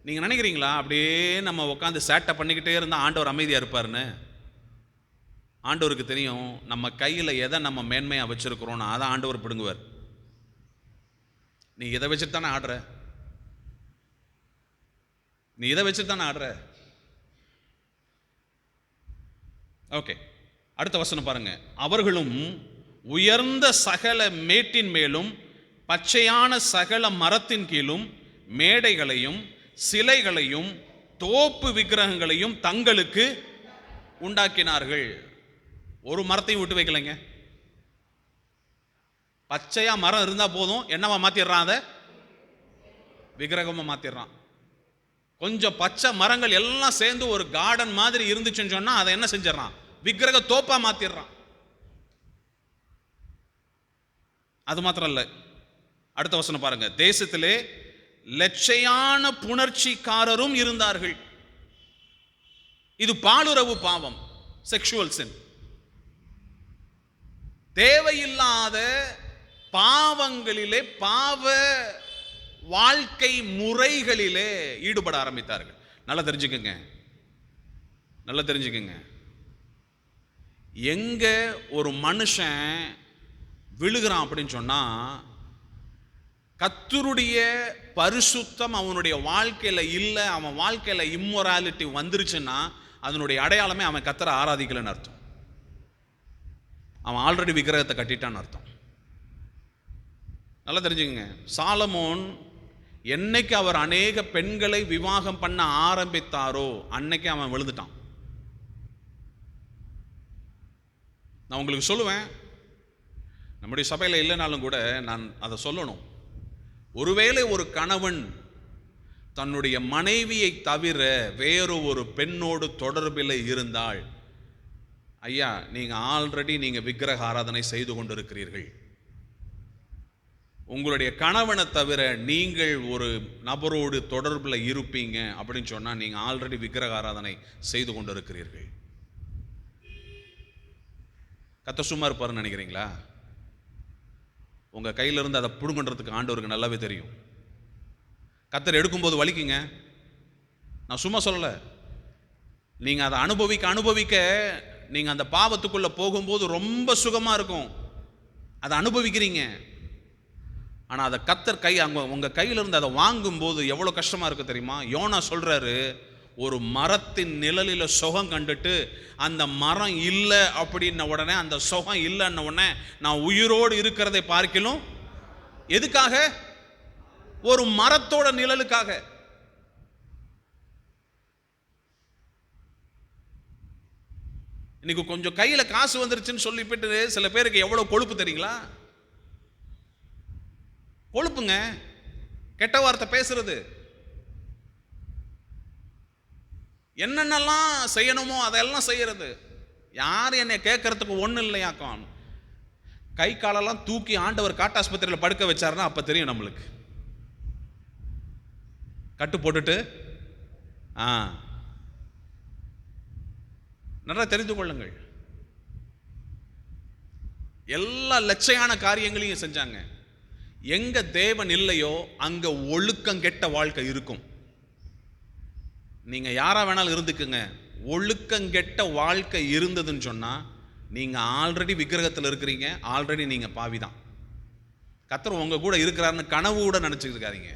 நீங்க நினைக்கிறீங்களா அப்படியே நம்ம உட்காந்து சேட்டை பண்ணிக்கிட்டே இருந்தால் ஆண்டவர் அமைதியா இருப்பாருன்னு? ஆண்டவருக்கு தெரியும் நம்ம கையில் எதை நம்ம மேன்மையாக வச்சிருக்கிறோன்னு. அதை ஆண்டவர் பிடுங்குவார். நீ இதை வச்சுட்டு தானே ஆடுற, நீ இதை வச்சுட்டு தானே ஆடுற. ஓகே, அடுத்த வசனம் பாருங்க. அவர்களும் உயர்ந்த சகல மேட்டின் மேலும் பச்சையான சகல மரத்தின் கீழும் மேடைகளையும் சிலைகளையும் தோப்பு விக்கிரகங்களையும் தங்களுக்கு உண்டாக்கினார்கள். ஒரு மரத்தையும் விட்டு வைக்கலைங்க. பச்சையா மரம் இருந்தா போதும், என்னவா மாத்திடுறான்? அதை விக்கிரகமா மாத்திடுறான். கொஞ்சம் பச்சை மரங்கள் எல்லாம் சேர்ந்து ஒரு கார்டன் மாதிரி இருந்துச்சுன்னு சொன்னா அதை என்ன செஞ்சிடறான்? விக்கிரக தோப்பா மாத்திடுறான். அது மாத்திரம் இல்ல, அடுத்த வசனம் பாருங்க. தேசத்திலே லட்சையான புணர்ச்சிக்காரரும் இருந்தார்கள். இது பாலுறவு பாவம், செக்ஷுவல் சின். தேவையில்லாத பாவங்களிலே, பாவ வாழ்க்கை முறைகளிலே ஈடுபட ஆரம்பித்தார்கள். நல்லா தெரிஞ்சுக்கங்க, நல்லா தெரிஞ்சுக்கங்க. எங்க ஒரு மனுஷன் விழுகிறான் அப்படின்னு சொன்னா, கர்த்தருடைய பரிசுத்தம் அவனுடைய வாழ்க்கையில இல்லை, அவன் வாழ்க்கையில இம்மொராலிட்டி வந்துருச்சுன்னா அதனுடைய அடையாளமே அவன் கர்த்தரை ஆராதிக்கலன்னு அர்த்தம். அவன் ஆல்ரெடி விக்கிரகத்தை கட்டிட்டான்னு அர்த்தம். நல்லா தெரிஞ்சுக்கங்க. சாலமோன் என்னைக்கு அவர் அநேக பெண்களை விவாகம் பண்ண ஆரம்பித்தாரோ அன்னைக்கு அவன் விழுந்துட்டான். நான் உங்களுக்கு சொல்லுவேன், நம்முடைய சபையில் இல்லைனாலும் கூட நான் அதை சொல்லணும். ஒருவேளை ஒரு கணவன் தன்னுடைய மனைவியை தவிர வேறு ஒரு பெண்ணோடு தொடர்பில் இருந்தால், ஐயா நீங்க ஆல்ரெடி நீங்க விக்கிரக ஆராதனை செய்து கொண்டிருக்கிறீர்கள். உங்களுடைய கணவனை தவிர நீங்கள் ஒரு நபரோடு தொடர்பில் இருப்பீங்க அப்படின்னு சொன்னா நீங்க ஆல்ரெடி விக்கிரக ஆராதனை செய்து கொண்டிருக்கிறீர்கள். கர்த்தர் சும்மா இருப்பாருன்னு நினைக்கிறீங்களா? உங்க கையில இருந்து அதை புடுங்கன்றதுக்கு ஆண்டவருக்கு நல்லாவே தெரியும். கர்த்தர் எடுக்கும்போது வலிக்குங்க, நான் சும்மா சொல்லல. நீங்க அதை அனுபவிக்க நீங்க அந்த பாவத்துக்குள்ள போகும்போது ரொம்ப சுகமா இருக்கும், அதை அனுபவிக்கிறீங்க. ஆனா அதை கர்த்தர் உங்க கையில இருந்து அதை வாங்கும்போது எவ்வளவு கஷ்டமா இருக்கு தெரியுமா? யோனா சொல்றாரு, ஒரு மரத்தின் நிழலில சுகம் கண்டுட்டு அந்த மரம் இல்லை அப்படின்ன உடனே, அந்த சுகம் இல்லைன்ன உடனே நான் உயிரோடு இருக்கிறதை பார்க்கலும். எதுக்காக? ஒரு மரத்தோட நிழலுக்காக. இன்னைக்கு கொஞ்சம் கையில காசு வந்துருச்சுன்னு சொல்லிவிட்டு சில பேருக்கு எவ்வளவு கொழுப்பு தெரியுங்களா? கொழுப்புங்க, கெட்ட வார்த்தை பேசுறது, என்னென்னலாம் செய்யணுமோ அதெல்லாம் செய்யறது. யார் என்னை கேட்கறதுக்கு ஒன்றும் இல்லையாக்கும். கை காலெல்லாம் தூக்கி ஆண்டவர் காட்டாஸ்பத்திரியில் படுக்க வச்சாருன்னா அப்ப தெரியும் நம்மளுக்கு. கட்டு போட்டுட்டு நல்லா தெரிந்து கொள்ளுங்கள். எல்லா லட்சையான காரியங்களையும் செஞ்சாங்க. எங்க தேவன் இல்லையோ அங்க ஒழுக்கம் கெட்ட வாழ்க்கை இருக்கும். நீங்க யாரா வேணாலும் இருந்துக்குங்க, ஒழுக்கங்கெட்ட வாழ்க்கை இருந்ததுன்னு சொன்னா நீங்க ஆல்ரெடி விக்கிரகத்தில் இருக்கிறீங்க, ஆல்ரெடி நீங்க பாவிதான். கர்த்தர் உங்க கூட இருக்கிறாருன்னு கனவு கூட நினைச்சுட்டு இருக்காதீங்க.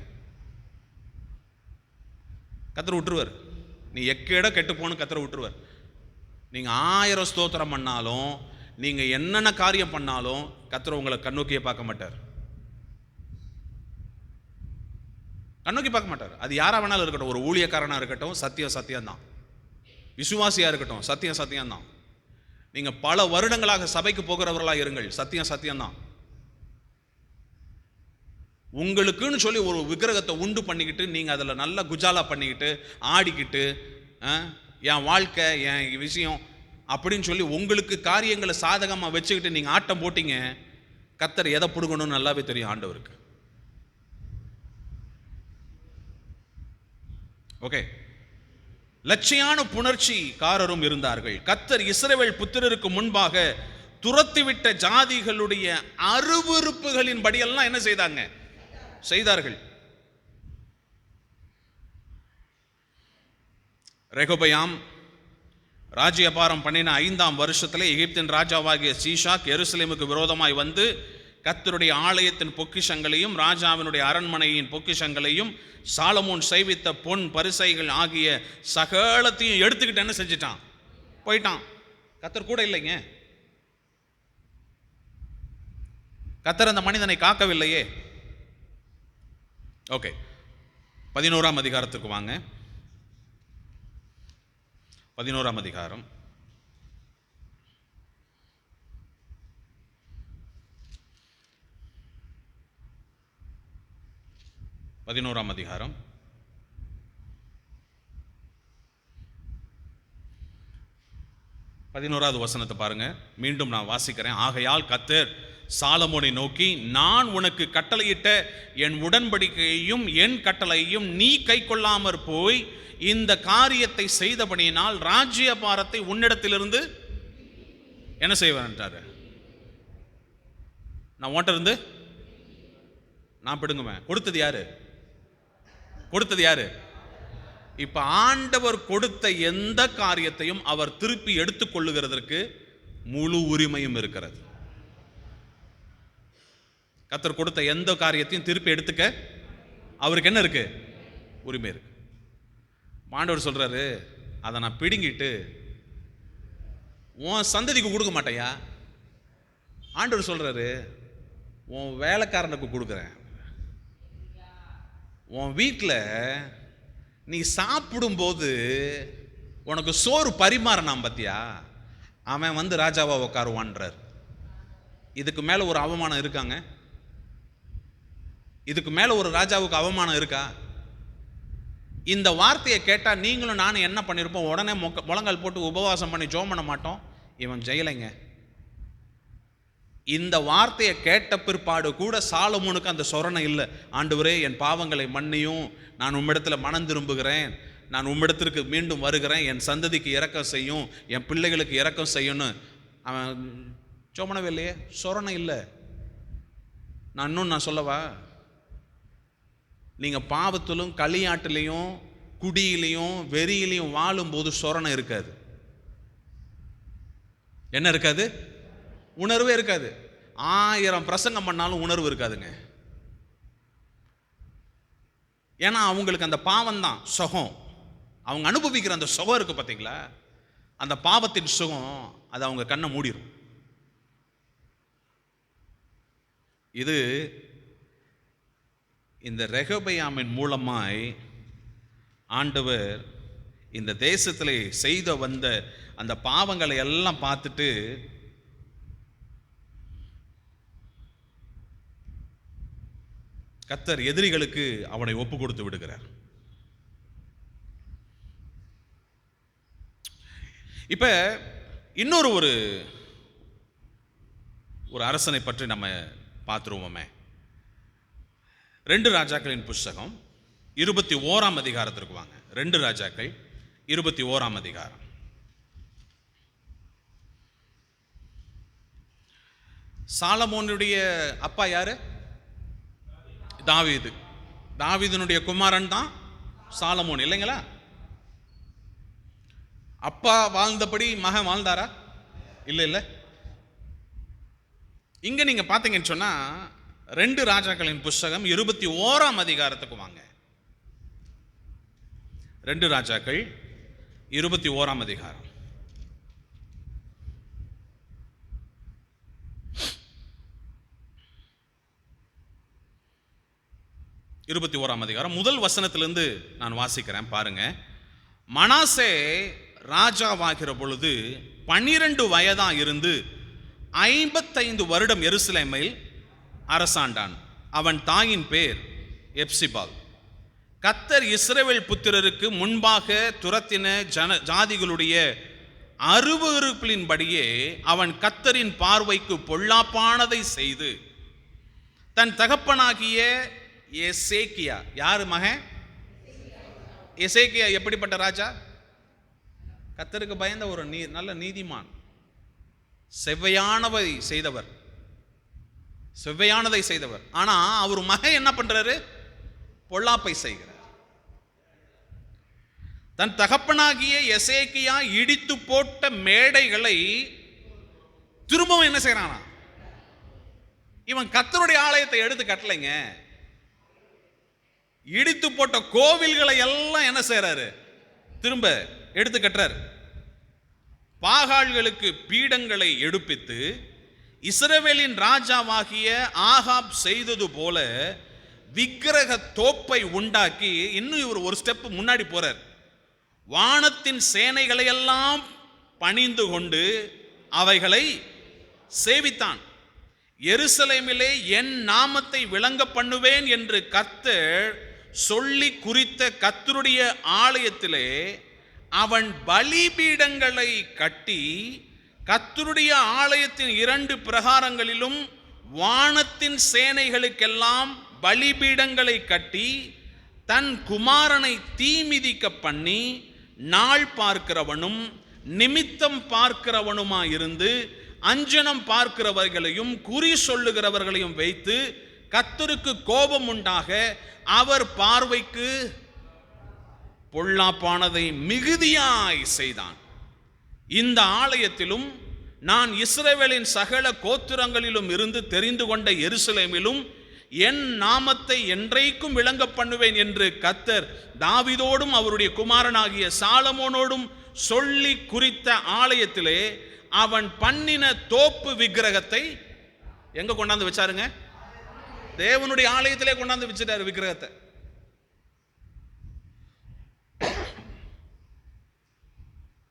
கர்த்தர் விட்டுருவார். நீ எக்கேட கெட்டு போன்னு கர்த்தர் விட்டுருவார். நீங்க 1000 ஸ்தோத்திரம் பண்ணாலும், நீங்க என்னென்ன காரியம் பண்ணாலும் கர்த்தர் உங்களை கண்ணோக்கியே பார்க்க மாட்டார். கண்ணோக்கி பார்க்க மாட்டார். அது யாரா வேணாலும் இருக்கட்டும், ஒரு ஊழியக்காரனா இருக்கட்டும், சத்தியம் தான். விசுவாசியா இருக்கட்டும், சத்தியம் தான். நீங்க பல வருடங்களாக சபைக்கு போகிறவர்களா இருங்கள், சத்தியம் தான். உங்களுக்குன்னு சொல்லி ஒரு விக்கிரகத்தை உண்டு பண்ணிக்கிட்டு நீங்க அதுல நல்ல குஜாலா பண்ணிக்கிட்டு ஆடிக்கிட்டு என் வாழ்க்கை என் விஷயம் அப்படின்னு சொல்லி உங்களுக்கு காரியங்களை சாதகமா வச்சுக்கிட்டு நீங்க ஆட்டம் போட்டீங்க, கர்த்தர் எதை புடுங்கணும்னு நல்லாவே தெரியும் ஆண்டவருக்கு. ஓகே, லட்சியான புணர்ச்சிக்காரரும் இருந்தார்கள். கர்த்தர் இஸ்ரவேல் புத்திரருக்கு முன்பாக துரத்திவிட்ட ஜாதிகளுடைய அருவருப்புகளின் படியெல்லாம் என்ன செய்தார்கள்? ரெகொபெயாம் ராஜ்யபாரம் பண்ணின 5ஆம் வருஷத்தில் எகிப்தின் ராஜாவாகிய சீஷாக் எருசலேமுக்கு விரோதமாய் வந்து கர்த்தருடைய ஆலயத்தின் பொக்கிஷங்களையும் ராஜாவினுடைய அரண்மனையின் பொக்கிஷங்களையும் சாலமோன் செய்வித்த பொன் பரிசைகள் ஆகிய சகலத்தையும் எடுத்துக்கிட்டு என்ன செஞ்சிட்டான்? போயிட்டான். கர்த்தர் கூட இல்லைங்க. கர்த்தர் அந்த மனிதனை காக்கவில்லையே. ஓகே, 11ஆம் அதிகாரத்துக்கு வாங்க. 11ஆம் அதிகாரம். பதினோராம் அதிகாரம் 11வது வசனத்தை பாருங்க. மீண்டும் நான் வாசிக்கிறேன். ஆகையால் கர்த்தர் சாலமோனை நோக்கி, நான் உனக்கு கட்டளையிட்ட என் உடன்படிக்கையையும் என் கட்டளையையும் நீ கை கொள்ளாமற் போய் இந்த காரியத்தை செய்தபடியினால் ராஜ்யபாரத்தை உன்னிடத்திலிருந்து என்ன செய்வேன்ட்டாரு? நான் உன்கிட்ட இருந்து நான் பிடுங்குவேன். கொடுத்தது யாரு? கொடுத்தது யாரு? இப்ப ஆண்டவர் கொடுத்த எந்த காரியத்தையும் அவர் திருப்பி எடுத்துக் கொள்ளுகிறதற்கு முழு உரிமையும் இருக்கிறது. கர்த்தர் கொடுத்த எந்த காரியத்தையும் திருப்பி எடுத்துக்க அவருக்கு என்ன இருக்கு? உரிமை இருக்கு. ஆண்டவர் சொல்றாரு, அதை நான் பிடுங்கிட்டு உன் சந்ததிக்கு கொடுக்க மாட்டேயா. ஆண்டவர் சொல்றாரு, உன் வேலைக்காரனுக்கு கொடுக்குறேன். உன் வீட்டில் நீ சாப்பிடும்போது உனக்கு சோறு பரிமாறினான் பத்தியா, அவன் வந்து ராஜாவா உட்காருவான்றார். இதுக்கு மேலே ஒரு அவமானம் இருக்காங்க? இதுக்கு மேலே ஒரு ராஜாவுக்கு அவமானம் இருக்கா? இந்த வார்த்தையை கேட்டால் நீங்களும் நானும் என்ன பண்ணியிருப்போம்? உடனே முழங்கால் போட்டு உபவாசம் பண்ணி ஜெபம் பண்ண மாட்டோம். இவன் ஜெயிலைங்க. இந்த வார்த்தையை கேட்ட பிற்பாடு கூட சாலமோனுக்கு அந்த சொரணை இல்லை. ஆண்டவரே, என் பாவங்களை மன்னியும், நான் உம்மிடத்தில் மனம் திரும்புகிறேன், நான் உம்மிடத்திற்கு மீண்டும் வருகிறேன், என் சந்ததிக்கு இரக்கம் செய்யும், என் பிள்ளைகளுக்கு இரக்கம் செய்யும்னு அவன் ஜெபம் இல்லையே. சொரணை இல்லை. நான் சொல்லவா, நீங்கள் பாவத்திலும் களியாட்டிலையும் குடியிலையும் வெறியிலையும் வாழும்போது சொரணை இருக்காது. என்ன இருக்காது? உணர்வே இருக்காது. 1000 பிரசங்கம் பண்ணாலும் உணர்வு இருக்காதுங்க. ஏன்னா அவங்களுக்கு அந்த பாவம் தான் சுகம். அவங்க அனுபவிக்கிற அந்த சுகம் இருக்கு பார்த்தீங்களா, அந்த பாவத்தின் சுகம் அது அவங்க கண்ணை மூடிடும். இது இந்த ரெகொபெயாமின் மூலமாய் ஆண்டவர் இந்த தேசத்தில் செய்த வந்த அந்த பாவங்களை எல்லாம் பார்த்துட்டு கர்த்தர் எதிரிகளுக்கு அவனை ஒப்பு கொடுத்து விடுகிறார். இப்ப இன்னொரு ஒரு அரசனை பற்றி நம்ம பார்த்துருவோமே. 2 ராஜாக்களின் புஸ்தகம் 21ஆம் அதிகாரத்திற்கு வாங்க. 2 ராஜாக்கள் 21ஆம் அதிகாரம். சாலமோனுடைய அப்பா யாரு? தாவீது. தாவீதினுடைய குமாரன் தான் சாலமோன், இல்லைங்களா? அப்பா வாழ்ந்தபடி மகன் வாழ்ந்தாரா? இல்ல. இங்க நீங்க பாத்தீங்கன்னு சொன்னா 2 ராஜாக்களின் புஸ்தகம் 21ஆம் அதிகாரத்துக்கு வாங்க. 2 ராஜாக்கள் 21ஆம் அதிகாரம். முதல் வசனத்திலிருந்து நான் வாசிக்கிறேன், பாருங்க. மனாசே ராஜாவாகிற பொழுது 12 வயதா இருந்து 55 வருடம் எருசலேமில் அரசாண்டான். அவன் தாயின் பேர் எப்சிபால். கர்த்தர் இஸ்ரவேல் புத்திரருக்கு முன்பாக துரத்தின ஜாதிகளுடைய அருவருப்பின்படியே அவன் கர்த்தரின் பார்வைக்கு பொல்லாப்பானதை செய்து தன் தகப்பனாகிய எசேக்கியா, யாரு மகன்? எசேக்கியா எப்படிப்பட்ட ராஜா? கர்த்தருக்கு பயந்த ஒரு நல்ல நீதிமான், செவ்வையானதை செய்தவர். ஆனா அவர் மகன் என்ன பண்றாரு? பொல்லாப்பை செய்கிறார். தன் தகப்பனாகிய எசேக்கியா இடித்து போட்ட மேடைகளை திரும்பவும் என்ன செய்யறானா? இவன் கர்த்தருடைய ஆலயத்தை எடுத்து கட்டலைங்க, இடித்து போட்ட கோவில்களை எல்லாம் என்ன செய்யறாரு? திரும்ப எடுத்து கட்டுறாரு. பாகால்களுக்கு பீடங்களை எடுப்பித்து இஸ்ரவேலின் ராஜாவாகிய ஆகாப் செய்தது போல விக்கிரக தோப்பை உண்டாக்கி, இன்னும் இவர் ஒரு ஸ்டெப் முன்னாடி போறார். வானத்தின் சேனைகளை எல்லாம் பணிந்து கொண்டு அவைகளை சேவித்தான். எருசலேமிலே என் நாமத்தை விளங்க பண்ணுவேன் என்று கர்த்தர் சொல்லி குறித்த கர்த்தருடைய ஆலயத்திலே அவன் பலிபீடங்களை கட்டி, கர்த்தருடைய ஆலயத்தின் 2 பிரகாரங்களிலும் வானத்தின் சேனைகளுக்கெல்லாம் பலிபீடங்களை கட்டி, தன் குமாரனை தீ மிதிக்க பண்ணி, நாள் பார்க்கிறவனும் நிமித்தம் பார்க்கிறவனுமாயிருந்து அஞ்சனம் பார்க்கிறவர்களையும் குறி சொல்லுகிறவர்களையும் வைத்து கர்த்தருக்கு கோபம் உண்டாக அவர் பார்வைக்கு பொல்லாப்பானதை மிகுதியாய் செய்தான். இந்த ஆலயத்திலும் நான் இஸ்ரவேலின் சகல கோத்திரங்களிலும் இருந்து தெரிந்து கொண்ட எருசலேமிலும் என் நாமத்தை என்றைக்கும் விளங்க பண்ணுவேன் என்று கர்த்தர் தாவீதோடும் அவருடைய குமாரனாகிய சாலமோனோடும் சொல்லி குறித்த ஆலயத்திலே அவன் பண்ணின தோப்பு விக்கிரகத்தை எங்க கொண்டாந்து வச்சாருங்க? தேவனுடைய ஆலயத்திலே கொண்டாந்து வச்சிட்டாரு விக்கிரகத்தை.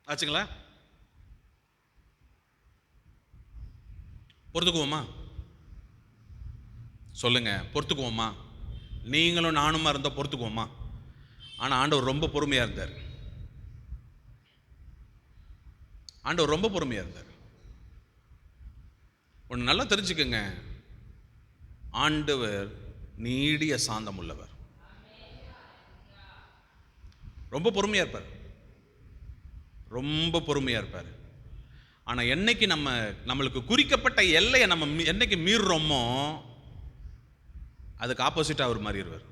ஆச்சுங்களா? பொறுத்துக்குவோமா? சொல்லுங்க, பொறுத்துக்குவோமா? நீங்களும் நானுமா இருந்தா பொறுத்துக்குவோமா? ஆனா ஆண்டவர் ரொம்ப பொறுமையா இருந்தார். ஆண்டவர் ரொம்ப பொறுமையா இருந்தார். ஒன்று நல்லா தெரிஞ்சுக்கங்க, ஆண்டவர் நீடிய சாந்தம் உள்ளவர். ரொம்ப பொறுமையா இருப்பார், ரொம்ப பொறுமையா இருப்பார். ஆனா என்னைக்கு நம்மளுக்கு குறிக்கப்பட்ட எல்லையை நம்ம என்னைக்கு மீறுறோமோ அதுக்கு ஆப்போசிட்டா அவர் மாறிடுவார்.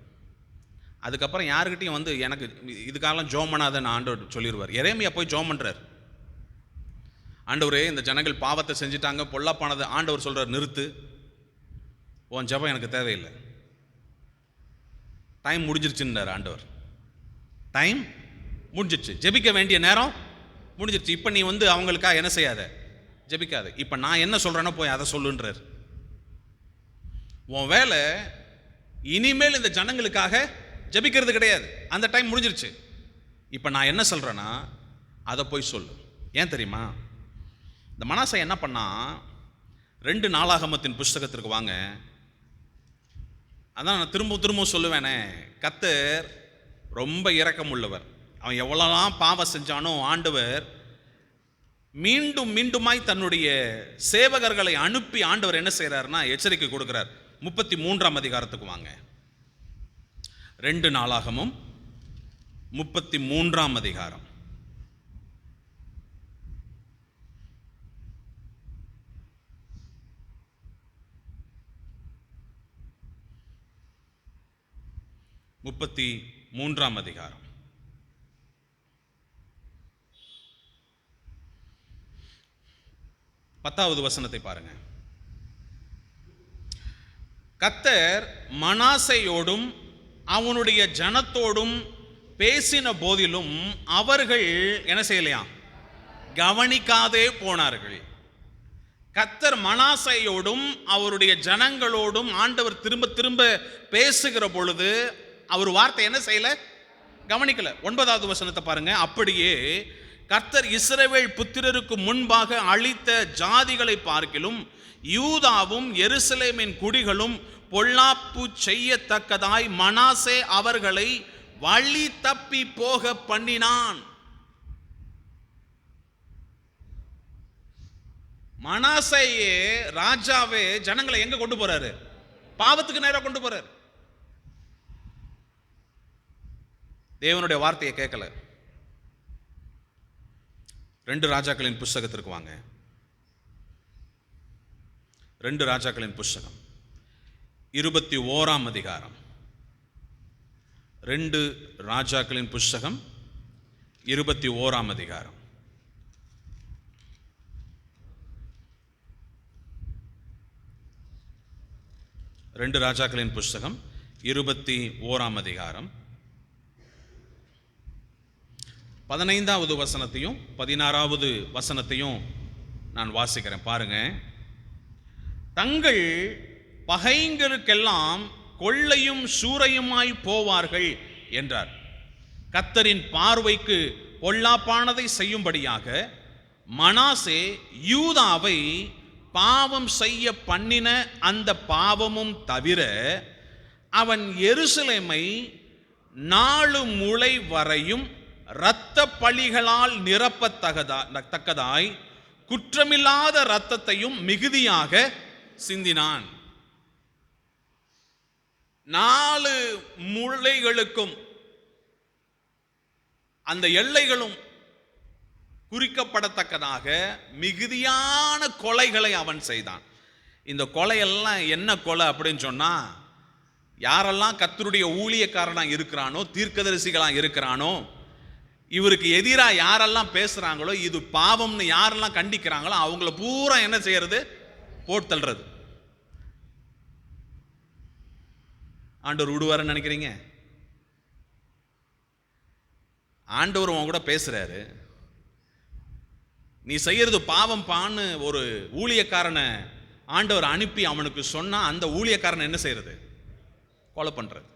அதுக்கப்புறம் யாருக்கிட்டையும் வந்து எனக்கு இதுக்காகலாம் ஜோம் பண்ணாதன்னு ஆண்டவர் சொல்லிடுவார். எரேமியா போய் ஜோம் பண்றார். ஆண்டவரே, இந்த ஜனங்கள் பாவத்தை செஞ்சுட்டாங்க, பொல்லாப்பானது. ஆண்டவர் சொல்றார், நிறுத்து, உன் ஜெபம் எனக்கு தேவையில்லை, டைம் முடிஞ்சிருச்சுன்றார் ஆண்டவர். டைம் முடிஞ்சிருச்சு, ஜெபிக்க வேண்டிய நேரம் முடிஞ்சிருச்சு. இப்போ நீ வந்து அவங்களுக்காக என்ன செய்யாத, ஜெபிக்காத. இப்போ நான் என்ன சொல்றேன்னா போய் அதை சொல்லுன்றார். உன் வேலை இனிமேல் இந்த ஜனங்களுக்காக ஜெபிக்கிறது கிடையாது, அந்த டைம் முடிஞ்சிருச்சு. இப்போ நான் என்ன சொல்றேன்னா அதை போய் சொல்லு. ஏன் தெரியுமா? இந்த மனாசை என்ன பண்ணா, 2 நாளாகமத்தின் புஸ்தகத்திற்கு வாங்க. அதான் நான் திரும்ப சொல்லுவேனே, கர்த்தர் ரொம்ப இரக்கம் உள்ளவர். அவன் எவ்வளோலாம் பாவம் செஞ்சானோ ஆண்டவர் மீண்டும் மீண்டுமாய் தன்னுடைய சேவகர்களை அனுப்பி ஆண்டவர் என்ன செய்கிறார்னா எச்சரிக்கை கொடுக்கிறார். 33ஆம் அதிகாரத்துக்கு வாங்க. 2 நாளாகமும் 33ஆம் அதிகாரம். மூன்றாம் அதிகாரம் 10வது வசனத்தை பாருங்க. கர்த்தர் மனாசையோடும் அவனுடைய ஜனத்தோடும் பேசின போதிலும் அவர்கள் என்ன செய்யலையாம்? கவனிக்காதே போனார்கள். கர்த்தர் மனாசையோடும் அவருடைய ஜனங்களோடும் ஆண்டவர் திரும்ப திரும்ப பேசுகிற பொழுது அவர் வார்த்தை என்ன செய்யல? கவனிக்கல. 9வது வசனத்தை பாருங்க. அப்படியே கர்த்தர் இஸ்ரவேல் புத்திரருக்கு முன்பாக அழித்த ஜாதிகளை பார்க்கிலும் யூதாவும் எருசலேமின் குடிகளும் பொல்லாப்பு செய்யத்தக்கதாய் மனாசே அவர்களை வழி தப்பி போக பண்ணினான். மனாசையே ராஜாவே ஜனங்களை எங்க கொண்டு போறாரு? பாவத்துக்கு நேரா கொண்டு போறாரு. தேவனுடைய வார்த்தையை கேட்கல. 2 ராஜாக்களின் புஸ்தகத்திற்கு வாங்க. 2 ராஜாக்களின் புஸ்தகம் 21ஆம் அதிகாரம். 2 ராஜாக்களின் புஸ்தகம் 21ஆம் அதிகாரம். 2 ராஜாக்களின் புஸ்தகம் 21ஆம் அதிகாரம் 15வது வசனத்தையும் 16வது வசனத்தையும் நான் வாசிக்கிறேன், பாருங்க. தங்கள் பகைஞருக்கெல்லாம் கொள்ளையும் சூறையுமாய் போவார்கள் என்றார். கர்த்தரின் பார்வைக்கு பொல்லாப்பானதை செய்யும்படியாக மனாசே யூதாவை பாவம் செய்ய பண்ணின அந்த பாவமும் தவிர அவன் எருசலேமை 4 முளை வரையும் இரத்த பழிகளால் நிரப்பத்தக்கதாய் குற்றமில்லாத இரத்தத்தையும் மிகுதியாக சிந்தினான். 4 முளைகளுக்கும் அந்த எல்லைகளும் குறிக்கப்படத்தக்கதாக மிகுதியான கொலைகளை அவன் செய்தான். இந்த கொலையெல்லாம் என்ன கொலை அப்படின்னு சொன்னா, யாரெல்லாம் கர்த்தருடைய ஊழியக்காரனா இருக்கிறானோ, தீர்க்கதரிசிகளா இருக்கிறானோ, இவருக்கு எதிராக யாரெல்லாம் பேசுறாங்களோ, இது பாவம்னு யாரெல்லாம் கண்டிக்கிறாங்களோ அவங்கள பூரா என்ன செய்யறது? போட்டு தள்ளுறது. ஆண்டவர் விடுவாருன்னு நினைக்கிறீங்க? ஆண்டவர் உன் கூட பேசுறாரு. நீ செய்யறது பாவம் பான்னு ஒரு ஊழியக்காரனை ஆண்டவர் அனுப்பி அவனுக்கு சொன்னா, அந்த ஊழியக்காரனை என்ன செய்யறது? கொலை பண்றது.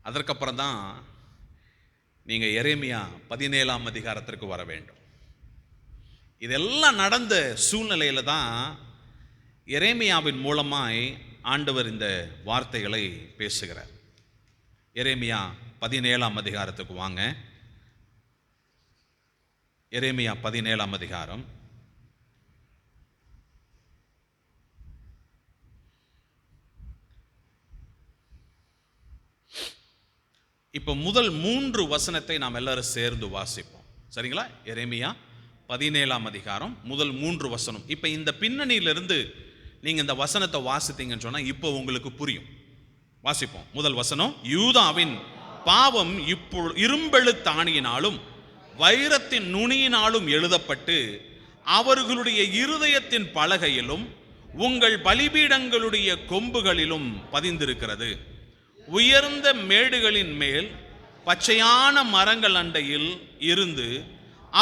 அதற்கப்புறம் தான் நீங்க எரேமியா 17ஆம் அதிகாரத்திற்கு வர வேண்டும். இதெல்லாம் நடந்த சூழ்நிலையில தான் எரேமியாவின் மூலமாய் ஆண்டவர் இந்த வார்த்தைகளை பேசுகிறார். எரேமியா 17ஆம் அதிகாரத்துக்கு வாங்க. எரேமியா 17ஆம் அதிகாரம். இப்போ முதல் 3 வசனத்தை நாம் எல்லாரும் சேர்ந்து வாசிப்போம், சரிங்களா? எரேமியா 17ஆம் அதிகாரம் முதல் 3 வசனம். இப்போ இந்த பின்னணியிலிருந்து நீங்க இந்த வசனத்தை வாசித்தீங்கன்னு சொன்னா இப்போ உங்களுக்கு புரியும். வாசிப்போம். முதல் வசனம். யூதாவின் பாவம் இப்போ இரும்பெழுத்தாணியினாலும் வைரத்தின் நுனியினாலும் எழுதப்பட்டு அவர்களுடைய இருதயத்தின் பலகையிலும் உங்கள் பலிபீடங்களுடைய கொம்புகளிலும் பதிந்திருக்கிறது. உயர்ந்த மேடுகளின் மேல் பச்சையான மரங்கள் அண்டையில் இருந்து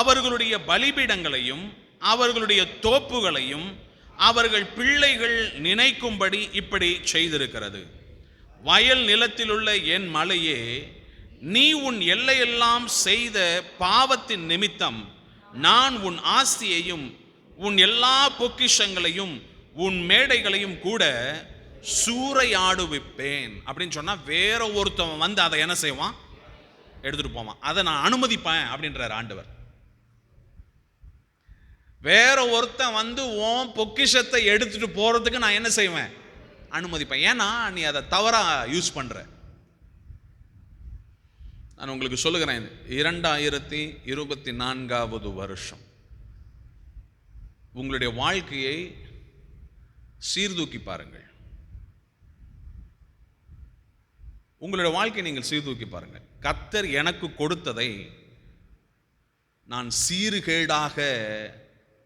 அவர்களுடைய பலிபீடங்களையும் அவர்களுடைய தோப்புகளையும் அவர்கள் பிள்ளைகள் நினைக்கும்படி இப்படி செய்திருக்கிறது. வயல் நிலத்திலுள்ள என் மலையே, நீ உன் எல்லையெல்லாம் செய்த பாவத்தின் நிமித்தம் நான் உன் ஆஸ்தியையும் உன் எல்லா பொக்கிஷங்களையும் உன் மேடைகளையும் கூட சூறையாடுவிப்பேன் அப்படின்னு சொன்னா, வேற ஒருத்தவன் வந்து அதை என்ன செய்வான்? எடுத்துட்டு போவான். அதை நான் அனுமதிப்பேன் அப்படின்றார் ஆண்டவர். வேற ஒருத்தன் வந்து உன் பொக்கிஷத்தை எடுத்துட்டு போறதுக்கு நான் என்ன செய்வேன்? அனுமதிப்பேன். ஏன்னா நீ அதை தவறா யூஸ் பண்ற. நான் உங்களுக்கு சொல்லுகிறேன், 2024வது வருஷம் உங்களுடைய வாழ்க்கையை சீர்தூக்கி பாருங்கள். உங்களுடைய வாழ்க்கையை நீங்கள் சீர்தூக்கி பாருங்கள். கர்த்தர் எனக்கு கொடுத்ததை நான் சீர்கேடாக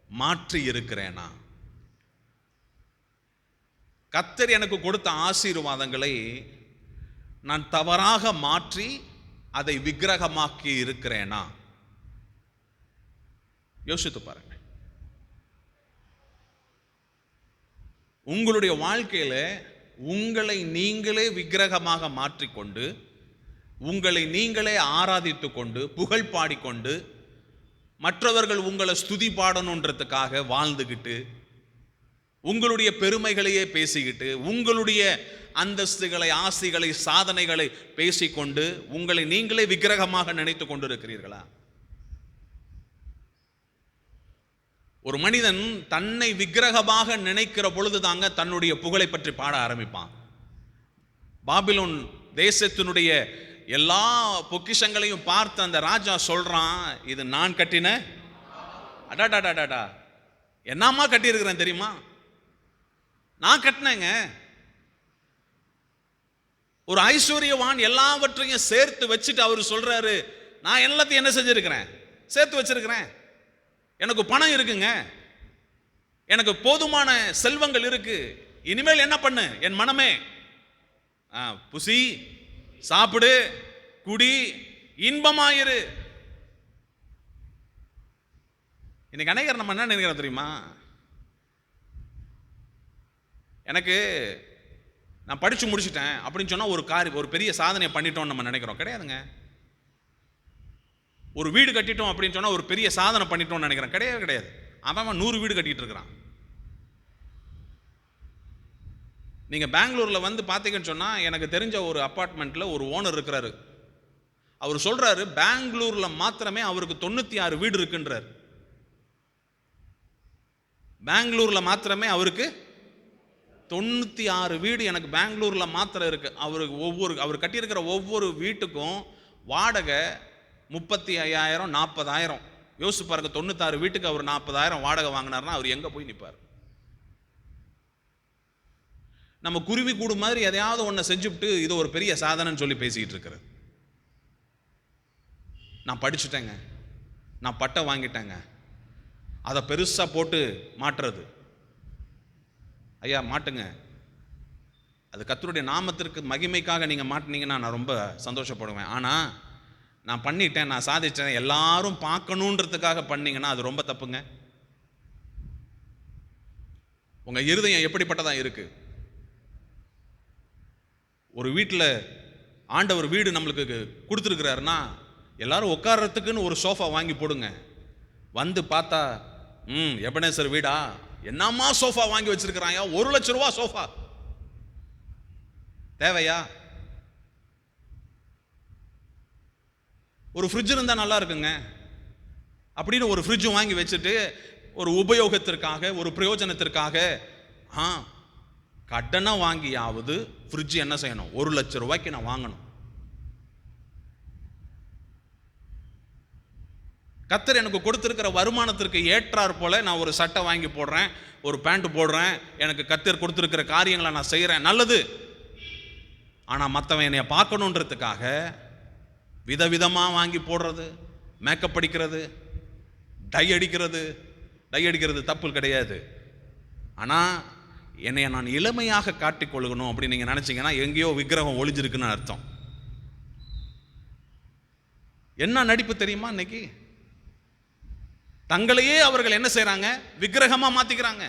மாற்றி இருக்கிறேனா? கர்த்தர் எனக்கு கொடுத்த ஆசீர்வாதங்களை நான் தவறாக மாற்றி அதை விக்கிரகமாக்கி இருக்கிறேனா? யோசித்து பாருங்க. உங்களுடைய வாழ்க்கையில உங்களை நீங்களே விக்கிரகமாக மாற்றிக்கொண்டு உங்களை நீங்களே ஆராதித்து கொண்டு புகழ் பாடிக்கொண்டு மற்றவர்கள் உங்களை ஸ்துதி பாடணுன்றதுக்காக வாழ்ந்துகிட்டு உங்களுடைய பெருமைகளையே பேசிக்கிட்டு உங்களுடைய அந்தஸ்துகளை ஆசைகளை சாதனைகளை பேசிக்கொண்டு உங்களை நீங்களே விக்கிரகமாக நினைத்து கொண்டிருக்கிறீர்களா? ஒரு மனிதன் தன்னை விக்கிரகமாக நினைக்கிற பொழுது தாங்க தன்னுடைய புகழை பற்றி பாட ஆரம்பிப்பான். பாபிலோன் தேசத்தினுடைய எல்லா பொக்கிஷங்களையும் பார்த்து அந்த ராஜா சொல்றான், இது நான் கட்டின, அடாடாடாடா என்னம்மா கட்டியிருக்கிறேன் தெரியுமா? நான் கட்டினேங்க. ஒரு ஐஸ்வர்யவான் எல்லாவற்றையும் சேர்த்து வச்சுட்டு அவர் சொல்றாரு, நான் எல்லாத்தையும் என்ன செஞ்சிருக்கிறேன், சேர்த்து வச்சிருக்கிறேன், எனக்கு பணம் இருக்குங்க, எனக்கு போதுமான செல்வங்கள் இருக்கு, இனிமேல் என்ன பண்ணு என் மனமே, புசி, சாப்பிடு, குடி, இன்பமாயிரு. இன்னைக்கு அநேகர் நம்ம என்ன நினைக்கிறோம் தெரியுமா, எனக்கு நான் படிச்சு முடிச்சிட்டேன் அப்படின்னு சொன்னா ஒரு பெரிய சாதனை பண்ணிட்டோம் நம்ம நினைக்கிறோம். கிடையாதுங்க. ஒரு வீடு கட்டிட்டோம் அப்படின்னு சொன்னா ஒரு பெரிய சாதனை பண்ணிட்டோம்னு நினைக்கிறேன். கிடையவே கிடையாது. அவன் 100 வீடு கட்டிட்டு இருக்கிறான். நீங்க பெங்களூர்ல வந்து பாத்தீங்கன்னு சொன்னா, எனக்கு தெரிஞ்ச ஒரு அபார்ட்மெண்ட்ல ஒரு ஓனர் இருக்கிறாரு. அவர் சொல்றாரு, பெங்களூர்ல மாத்திரமே அவருக்கு 96 வீடு இருக்குன்றார். பெங்களூர்ல மாத்திரமே அவருக்கு 96 வீடு எனக்கு பெங்களூர்ல மாத்திரம் இருக்கு. அவர் கட்டியிருக்கிற ஒவ்வொரு வீட்டுக்கும் வாடகை 35,000 40,000. யோசிச்சு பாருங்க, 96 வீட்டுக்கு அவர் 40,000 வாடகை வாங்கினார்னா அவர் எங்க போய் நிற்பார்? நம்ம குருவி கூடு மாதிரி எதையாவது ஒன்றை செஞ்சுவிட்டு இது ஒரு பெரிய சாதனைன்னு சொல்லி பேசிக்கிட்டு இருக்கிறது. நான் படிச்சுட்டேங்க, நான் பட்டம் வாங்கிட்டேங்க, அதை பெருசாக போட்டு மாட்டுறது. ஐயா மாட்டுங்க, அது கர்த்தருடைய நாமத்திற்கு மகிமைக்காக நீங்கள் மாட்டினீங்கன்னா நான் ரொம்ப சந்தோஷப்படுவேன். ஆனால் நான் பண்ணிட்டேன், நான் சாதிச்சேன், எல்லாரும் பார்க்கணுன்றதுக்காக பண்ணீங்கன்னா அது ரொம்ப தப்புங்க. உங்கள் இருதயம் எப்படிப்பட்டதாக இருக்கு? ஒரு வீட்டில் ஆண்டவர் வீடு நம்மளுக்கு கொடுத்துருக்கிறாருன்னா எல்லாரும் உட்கார்றதுக்குன்னு ஒரு சோஃபா வாங்கி போடுங்க. வந்து பார்த்தா எபனேசர் வீடா, என்னம்மா சோஃபா வாங்கி வச்சிருக்கிறாயா, 1 லட்சம் ரூபா சோஃபா தேவையா? ஒரு ஃப்ரிட்ஜ் இருந்தால் நல்லா இருக்குங்க அப்படின்னு ஒரு ஃப்ரிட்ஜும் வாங்கி வச்சுட்டு ஒரு உபயோகத்திற்காக ஒரு பிரயோஜனத்திற்காக கடனை வாங்கியாவது ஃப்ரிட்ஜ் என்ன செய்யணும், 1 லட்சம் ரூபாய்க்கு நான் வாங்கணும். கர்த்தர் எனக்கு கொடுத்திருக்கிற வருமானத்திற்கு ஏற்றார் போல நான் ஒரு சட்டை வாங்கி போடுறேன், ஒரு பேண்ட் போடுறேன், எனக்கு கர்த்தர் கொடுத்திருக்கிற காரியங்களை நான் செய்கிறேன், நல்லது. ஆனால் மற்றவன் என்னைய பார்க்கணுன்றதுக்காக விதவிதமாக வாங்கி போடுறது, மேக்கப் அடிக்கிறது, டை அடிக்கிறது தப்பு கிடையாது. ஆனால் என்னைய நான் இளமையாக காட்டிக்கொள்ளணும் அப்படின்னு நீங்கள் நினச்சிங்கன்னா எங்கேயோ விக்கிரகம் ஒளிஞ்சிருக்குன்னு அர்த்தம். என்ன நடிப்பு தெரியுமா? இன்னைக்கு தங்களையே அவர்கள் என்ன செய்றாங்க, விக்கிரகமா மாத்திக்கிறாங்க.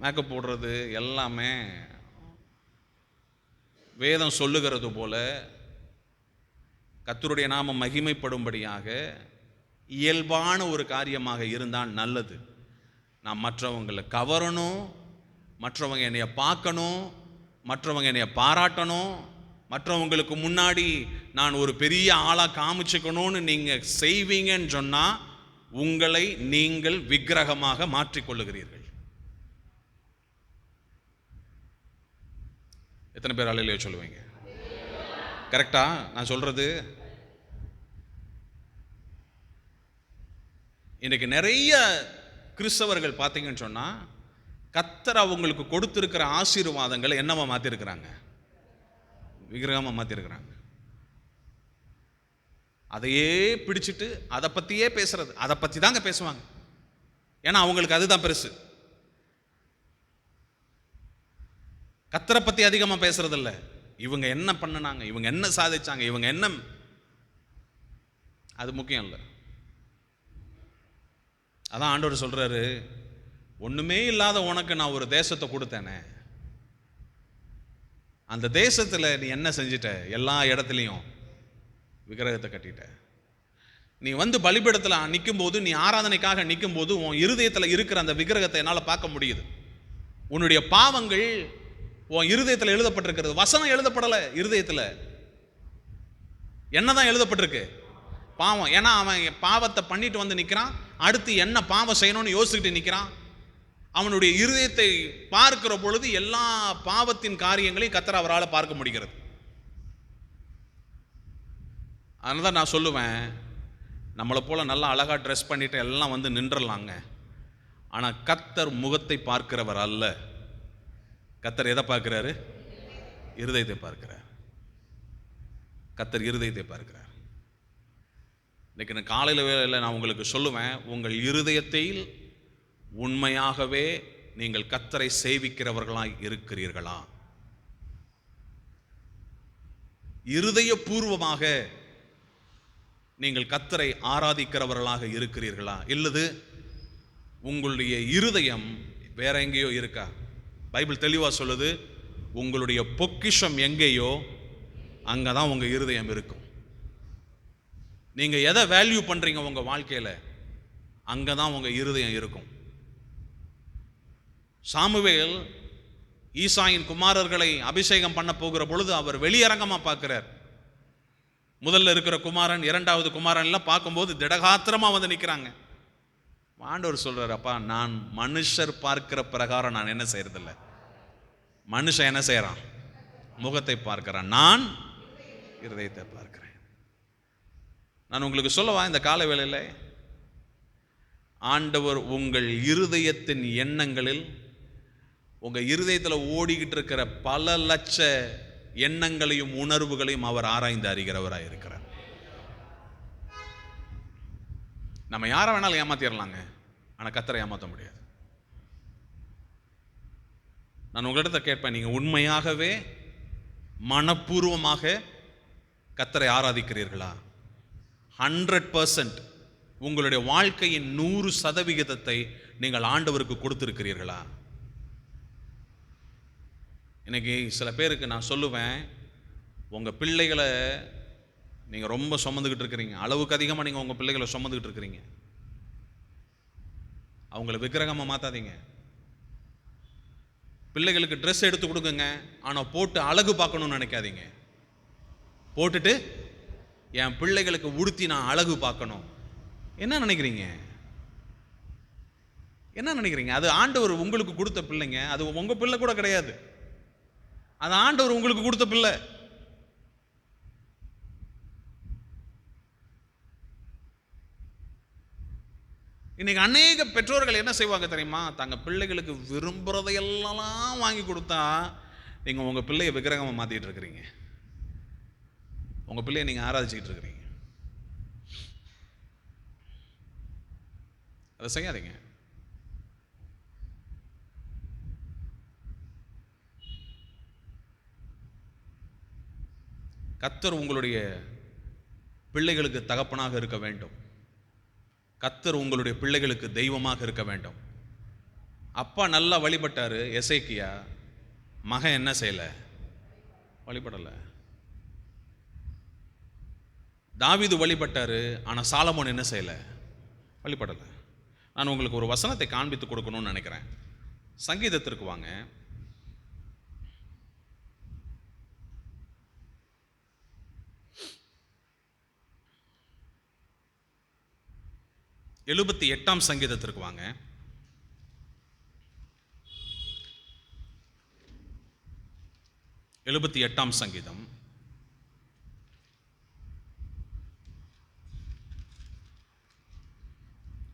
மேக்கப் போடுறது எல்லாமே வேதம் சொல்லுகிறது போல கர்த்தருடைய நாமம் மகிமைப்படும்படியாக இயல்பான ஒரு காரியமாக இருந்தால் நல்லது. நான் மற்றவங்களை கவரணும், மற்றவங்க என்னைய பார்க்கணும், மற்றவங்க என்னைய பாராட்டணும், மற்றவங்களுக்கு முன்னாடி நான் ஒரு பெரிய ஆளாக காமிச்சுக்கணும்னு நீங்கள் செய்வீங்கன்னு சொன்னால் உங்களை நீங்கள் விக்கிரகமாக மாற்றிக்கொள்ளுகிறீர்கள். எத்தனை பேர் அல்லேலூயா சொல்லுவீங்க? கரெக்டா நான் சொல்றது? இன்னைக்கு நிறைய கிறிஸ்தவர்கள் பார்த்தீங்கன்னு சொன்னால் கர்த்தர் அவங்களுக்கு கொடுத்திருக்கிற ஆசீர்வாதங்களை என்னவா மாற்றிருக்கிறாங்க, விக்கிரகமாக மாற்றிருக்கிறாங்க. அதையே பிடிச்சிட்டு அதை பற்றியே பேசுறது, அதை பற்றி தாங்க பேசுவாங்க. ஏன்னா அவங்களுக்கு அதுதான் பெருசு. கர்த்தரை பற்றி அதிகமாக பேசுறது இல்லை. இவங்க என்ன பண்ணினாங்க, இவங்க என்ன சாதிச்சாங்க, இவங்க என்ன, அது முக்கியம் இல்லை. அதான் ஆண்டவர் சொல்றாரு, ஒண்ணுமே இல்லாத உனக்கு நான் ஒரு தேசத்தை கொடுத்தேனே, அந்த தேசத்துல நீ என்ன செஞ்சிட்ட, எல்லா இடத்துலையும் விக்கிரகத்தை கட்டிட்ட. நீ வந்து பலிபீடத்துல நிற்கும் போது, நீ ஆராதனைக்காக நிற்கும் போது உன் இருதயத்துல இருக்கிற அந்த விக்கிரகத்தை என்னால் பார்க்க முடியுது. உன்னுடைய பாவங்கள் உன் இருதயத்தில் எழுதப்பட்டிருக்கிறது. வசனம் எழுதப்படலை, இருதயத்தில் என்னதான் எழுதப்பட்டிருக்கு, பாவம். ஏன்னா அவன் பாவத்தை பண்ணிட்டு வந்து நிற்கிறான், அடுத்து என்ன பாவம் செய்யணும்னு யோசிச்சுட்டு நிற்கிறான். அவனுடைய இருதயத்தை பார்க்கிற பொழுது எல்லா பாவத்தின் காரியங்களையும் கர்த்தர் அவரால் பார்க்க முடிகிறது. அதனால தான் நான் சொல்லுவேன், நம்மளை போல நல்லா அழகாக ட்ரெஸ் பண்ணிட்டு எல்லாம் வந்து நின்றலாங்க, ஆனால் கர்த்தர் முகத்தை பார்க்கிறவர் அல்ல. கர்த்தர் எதை பார்க்கிறாரு? இருதயத்தை பார்க்கிறார். கர்த்தர் இருதயத்தை பார்க்கிறார். இன்னைக்கு நான் காலையில் வேளையில் நான் உங்களுக்கு சொல்லுவேன், உங்கள் இருதயத்தில் உண்மையாகவே நீங்கள் கர்த்தரை சேவிக்கிறவர்களாய் இருக்கிறீர்களா? இருதயபூர்வமாக நீங்கள் கர்த்தரை ஆராதிக்கிறவர்களாக இருக்கிறீர்களா? இல்லது உங்களுடைய இருதயம் வேற எங்கேயோ இருக்கா? பைபிள் தெளிவா சொல்லுது, உங்களுடைய பொக்கிஷம் எங்கேயோ அங்கதான் உங்க இருதயம் இருக்கும். நீங்க எதை வேல்யூ பண்றீங்க உங்க வாழ்க்கையில, அங்கதான் உங்க இருதயம் இருக்கும். சாமுவேல் ஈசாயின் குமாரர்களை அபிஷேகம் பண்ண போகிற பொழுது அவர் வெளியரங்கமா பார்க்கிறார். முதல்ல இருக்கிற குமாரன், இரண்டாவது குமாரன் எல்லாம் பார்க்கும்போது திடகாத்திரமா வந்து நிற்கிறாங்க. ஆண்டவர் சொல்றாரு, அப்பா நான் மனுஷர் பார்க்கிற பிரகாரம் நான் என்ன செய்யறதில்ல. மனுஷன் என்ன செய்யறான்? முகத்தை பார்க்கிறான், நான் இருதயத்தை பார்க்கிறேன். நான் உங்களுக்கு சொல்லவா இந்த கால வேளையில, ஆண்டவர் உங்கள் இருதயத்தின் எண்ணங்களில், உங்க இருதயத்தில் ஓடிக்கிட்டு இருக்கிற பல லட்ச எண்ணங்களையும் உணர்வுகளையும் அவர் ஆராய்ந்து அறிகிறவராக இருக்கிறார். நம்ம யாரை வேணாலும் ஏமாத்திடலாங்க, ஆனால் கர்த்தரை ஏமாற்ற முடியாது. நான் உங்களிடத்தை கேட்பேன், நீங்க உண்மையாகவே மனப்பூர்வமாக கர்த்தரை ஆராதிக்கிறீர்களா? 100% உங்களுடைய வாழ்க்கையின் 100% நீங்கள் ஆண்டவருக்கு கொடுத்திருக்கிறீர்களா? இன்னைக்கு சில பேருக்கு நான் சொல்லுவேன், உங்கள் பிள்ளைகளை நீங்கள் ரொம்ப சுமந்துக்கிட்டு இருக்கிறீங்க, அளவுக்கு அதிகமாக நீங்கள் உங்கள் பிள்ளைகளை சுமந்துக்கிட்டு இருக்கிறீங்க. அவங்கள விக்கிரகமாக மாற்றாதீங்க. பிள்ளைகளுக்கு ட்ரெஸ் எடுத்து கொடுக்குங்க, ஆனால் போட்டு அழகு பார்க்கணும்னு நினைக்காதீங்க. போட்டுட்டு என் பிள்ளைகளுக்கு உடுத்தி நான் அழகு பார்க்கணும், என்ன நினைக்கிறீங்க? என்ன நினைக்கிறீங்க? அது ஆண்டவர் உங்களுக்கு கொடுத்த பிள்ளைங்க, அது உங்கள் பிள்ளை கூட கிடையாது, அது ஆண்டவர் உங்களுக்கு கொடுத்த பிள்ளை. இன்னைக்கு அநேக பெற்றோர்கள் என்ன செய்வாங்க தெரியுமா? தங்க பிள்ளைகளுக்கு விரும்புறதையெல்லாம் வாங்கி கொடுத்தா நீங்க உங்க பிள்ளைய விக்கிரகமா மாத்திட்டு இருக்கிறீங்க, உங்க பிள்ளைய நீங்க ஆராதிச்சுக்கிட்டு இருக்கிறீங்க. அதை செய்யாதீங்க. கர்த்தர் உங்களுடைய பிள்ளைகளுக்கு தகப்பனாக இருக்க வேண்டும். கர்த்தர் உங்களுடைய பிள்ளைகளுக்கு தெய்வமாக இருக்க வேண்டும். அப்பா நல்லா வழிபட்டாரு எசேக்கியா, மகன் என்ன செய்யல? வழிபடல. தாவீது வழிபட்டாரு, ஆனா சாலமோன் என்ன செய்யல? வழிபடல. நான் உங்களுக்கு ஒரு வசனத்தை காண்பித்து கொடுக்கணும்னு நினைக்கிறேன். சங்கீதத்திற்கு வாங்க. எழுபத்தி 8ஆம் சங்கீதத்திற்கு வாங்க. எழுபத்தி 8ஆம் சங்கீதம்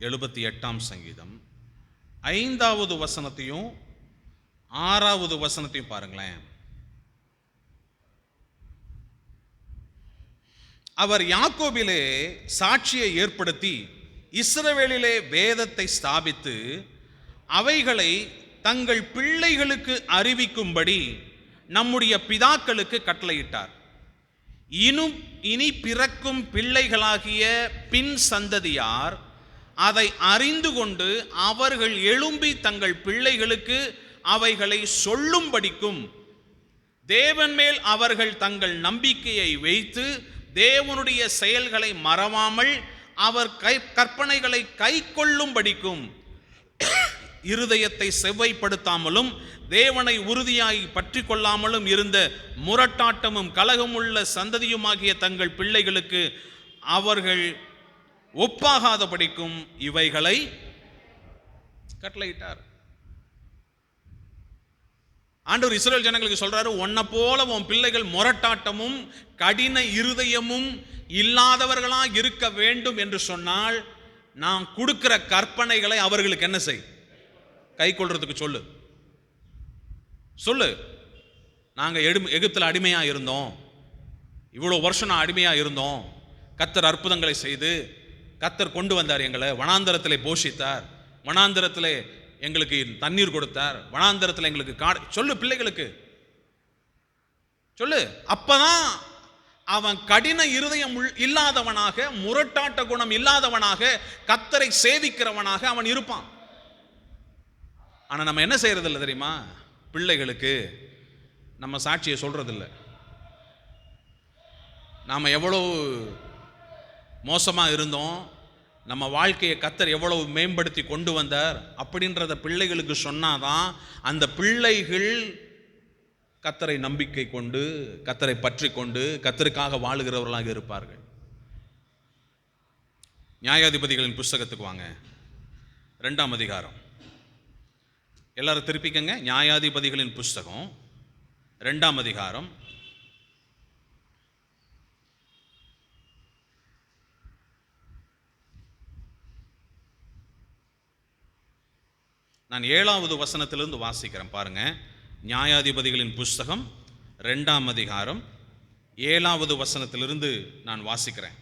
78ஆம் சங்கீதம் 5வது வசனத்தையும் 6வது வசனத்தையும் பாருங்களேன். அவர் யாக்கோபிலே சாட்சியை ஏற்படுத்தி இஸ்ரவேலிலே வேதத்தை ஸ்தாபித்து அவைகளை தங்கள் பிள்ளைகளுக்கு அறிவிக்கும்படி நம்முடைய பிதாக்களுக்கு கட்டளையிட்டார். இனி பிறக்கும் பிள்ளைகளாகிய பின் சந்ததியார் அதை அறிந்து கொண்டு அவர்கள் எழும்பி தங்கள் பிள்ளைகளுக்கு அவைகளை சொல்லும்படிக்கும் தேவன் மேல் அவர்கள் தங்கள் நம்பிக்கையை வைத்து தேவனுடைய செயல்களை மறவாமல் அவர் கற்பனைகளை கை கொள்ளும்படிக்கும் இருதயத்தை செவ்வைப்படுத்தாமலும் தேவனை உறுதியாய் பற்றி கொள்ளாமலும் இருந்த முரட்டாட்டமும் கலகமுள்ள சந்ததியுமாகிய தங்கள் பிள்ளைகளுக்கு அவர்கள் ஒப்பாகாதபடிக்கும் இவைகளை கட்டளையிட்டார். ஆண்டவர் இஸ்ரவேல் ஜனங்களுக்கு சொல்றாரு, உன்னை போல உன் பிள்ளைகள் முரட்டாட்டமும் கடின இருதயமும் இல்லாதவர்களா இருக்க வேண்டும் என்று சொன்னால் நான் கொடுக்கிற கற்பனைகளை அவர்களுக்கு என்ன செய்? கை கொள்றதுக்கு சொல்லு. சொல்லு, நாங்கள் எகிப்தில் அடிமையா இருந்தோம், இவ்வளோ வருஷம் நான் அடிமையா இருந்தோம், கர்த்தர் அற்புதங்களை செய்து கர்த்தர் கொண்டு வந்தார், எங்களை வனாந்தரத்திலே போஷித்தார், வனாந்தரத்திலே எங்களுக்கு தண்ணீர் கொடுத்தார், வனாந்தரத்தில் எங்களுக்கு சொல்லு, பிள்ளைகளுக்கு சொல்லு. அப்பதான் அவன் கடின இருதயம் இல்லாதவனாக, முரட்டாட்ட குணம் இல்லாதவனாக, கர்த்தரை சேவிக்கிறவனாக அவன் இருப்பான். ஆனா நம்ம என்ன செய்யறது இல்லை தெரியுமா? பிள்ளைகளுக்கு நம்ம சாட்சியை சொல்றது இல்லை. நாம எவ்வளவு மோசமா இருந்தோம், நம்ம வாழ்க்கையை கர்த்தர் எவ்வளவு மேம்படுத்தி கொண்டு வந்தார் அப்படின்றத பிள்ளைகளுக்கு சொன்னாதான் அந்த பிள்ளைகள் கர்த்தரை நம்பிக்கை கொண்டு, கர்த்தரை பற்றி கொண்டு, கர்த்தருக்காக வாழுகிறவர்களாக இருப்பார்கள். நியாயாதிபதிகளின் புஸ்தகத்துக்கு வாங்க, 2ஆம் அதிகாரம். எல்லாரும் திருப்பிக்கங்க. நியாயாதிபதிகளின் புஸ்தகம் 2ஆம் அதிகாரம். நான் 7வது வசனத்திலிருந்து வாசிக்கிறேன் பாருங்க. நியாயாதிபதிகளின் புஸ்தகம் 2ஆம் அதிகாரம் 7வது வசனத்திலிருந்து நான் வாசிக்கிறேன்.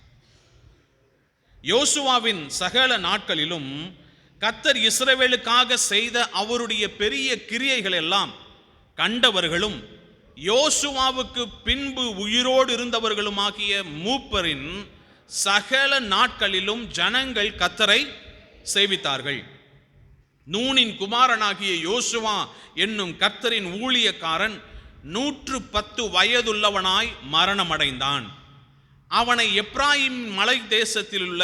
யோசுவாவின் சகல நாட்களிலும் கர்த்தர் இஸ்ரவேலுக்காக செய்த அவருடைய பெரிய கிரியைகள் எல்லாம் கண்டவர்களும் யோசுவாவுக்கு பின்பு உயிரோடு இருந்தவர்களுமாகிய மூப்பரின் சகல நாட்களிலும் ஜனங்கள் கர்த்தரை சேவித்தார்கள். நூனின் குமாரனாகிய யோசுவா என்னும் கர்த்தரின் ஊழியக்காரன் 110 வயதுள்ளவனாய் மரணமடைந்தான். அவனை எப்ராயிம் மலை தேசத்தில் உள்ள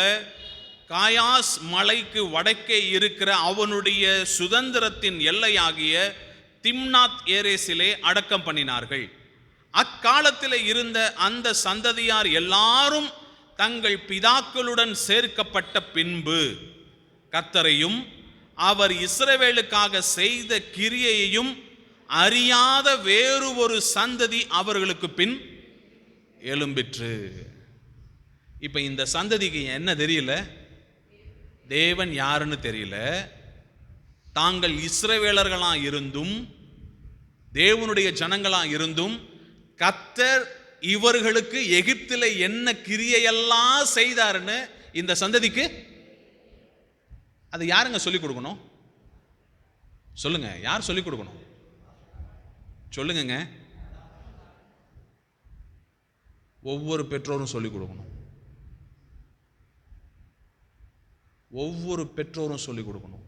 காயாஸ் மலைக்கு வடக்கே இருக்கிற அவனுடைய சுதந்திரத்தின் எல்லையாகிய திம்னாத் ஏரேசிலே அடக்கம் பண்ணினார்கள். அக்காலத்தில் இருந்த அந்த சந்ததியார் எல்லாரும் தங்கள் பிதாக்களுடன் சேர்க்கப்பட்ட பின்பு கர்த்தரையும் அவர் இஸ்ரவேலுக்காக செய்த கிரியையையும் அறியாத வேறு ஒரு சந்ததி அவர்களுக்கு பின் எழும்பிற்று. இப்ப இந்த சந்ததிக்கு என்ன தெரியல? தேவன் யாருன்னு தெரியல. தாங்கள் இஸ்ரவேலர்களா இருந்தும், தேவனுடைய ஜனங்களா இருந்தும், கர்த்தர் இவர்களுக்கு எகிப்தில் என்ன கிரியையெல்லாம் செய்தாருன்னு இந்த சந்ததிக்கு அது யாருங்க சொல்லிக் கொடுக்கணும்? சொல்லுங்க, யார் சொல்லிக் கொடுக்கணும்? சொல்லுங்க. ஒவ்வொரு பெற்றோரும் சொல்லிக் கொடுக்கணும். ஒவ்வொரு பெற்றோரும் சொல்லிக் கொடுக்கணும்.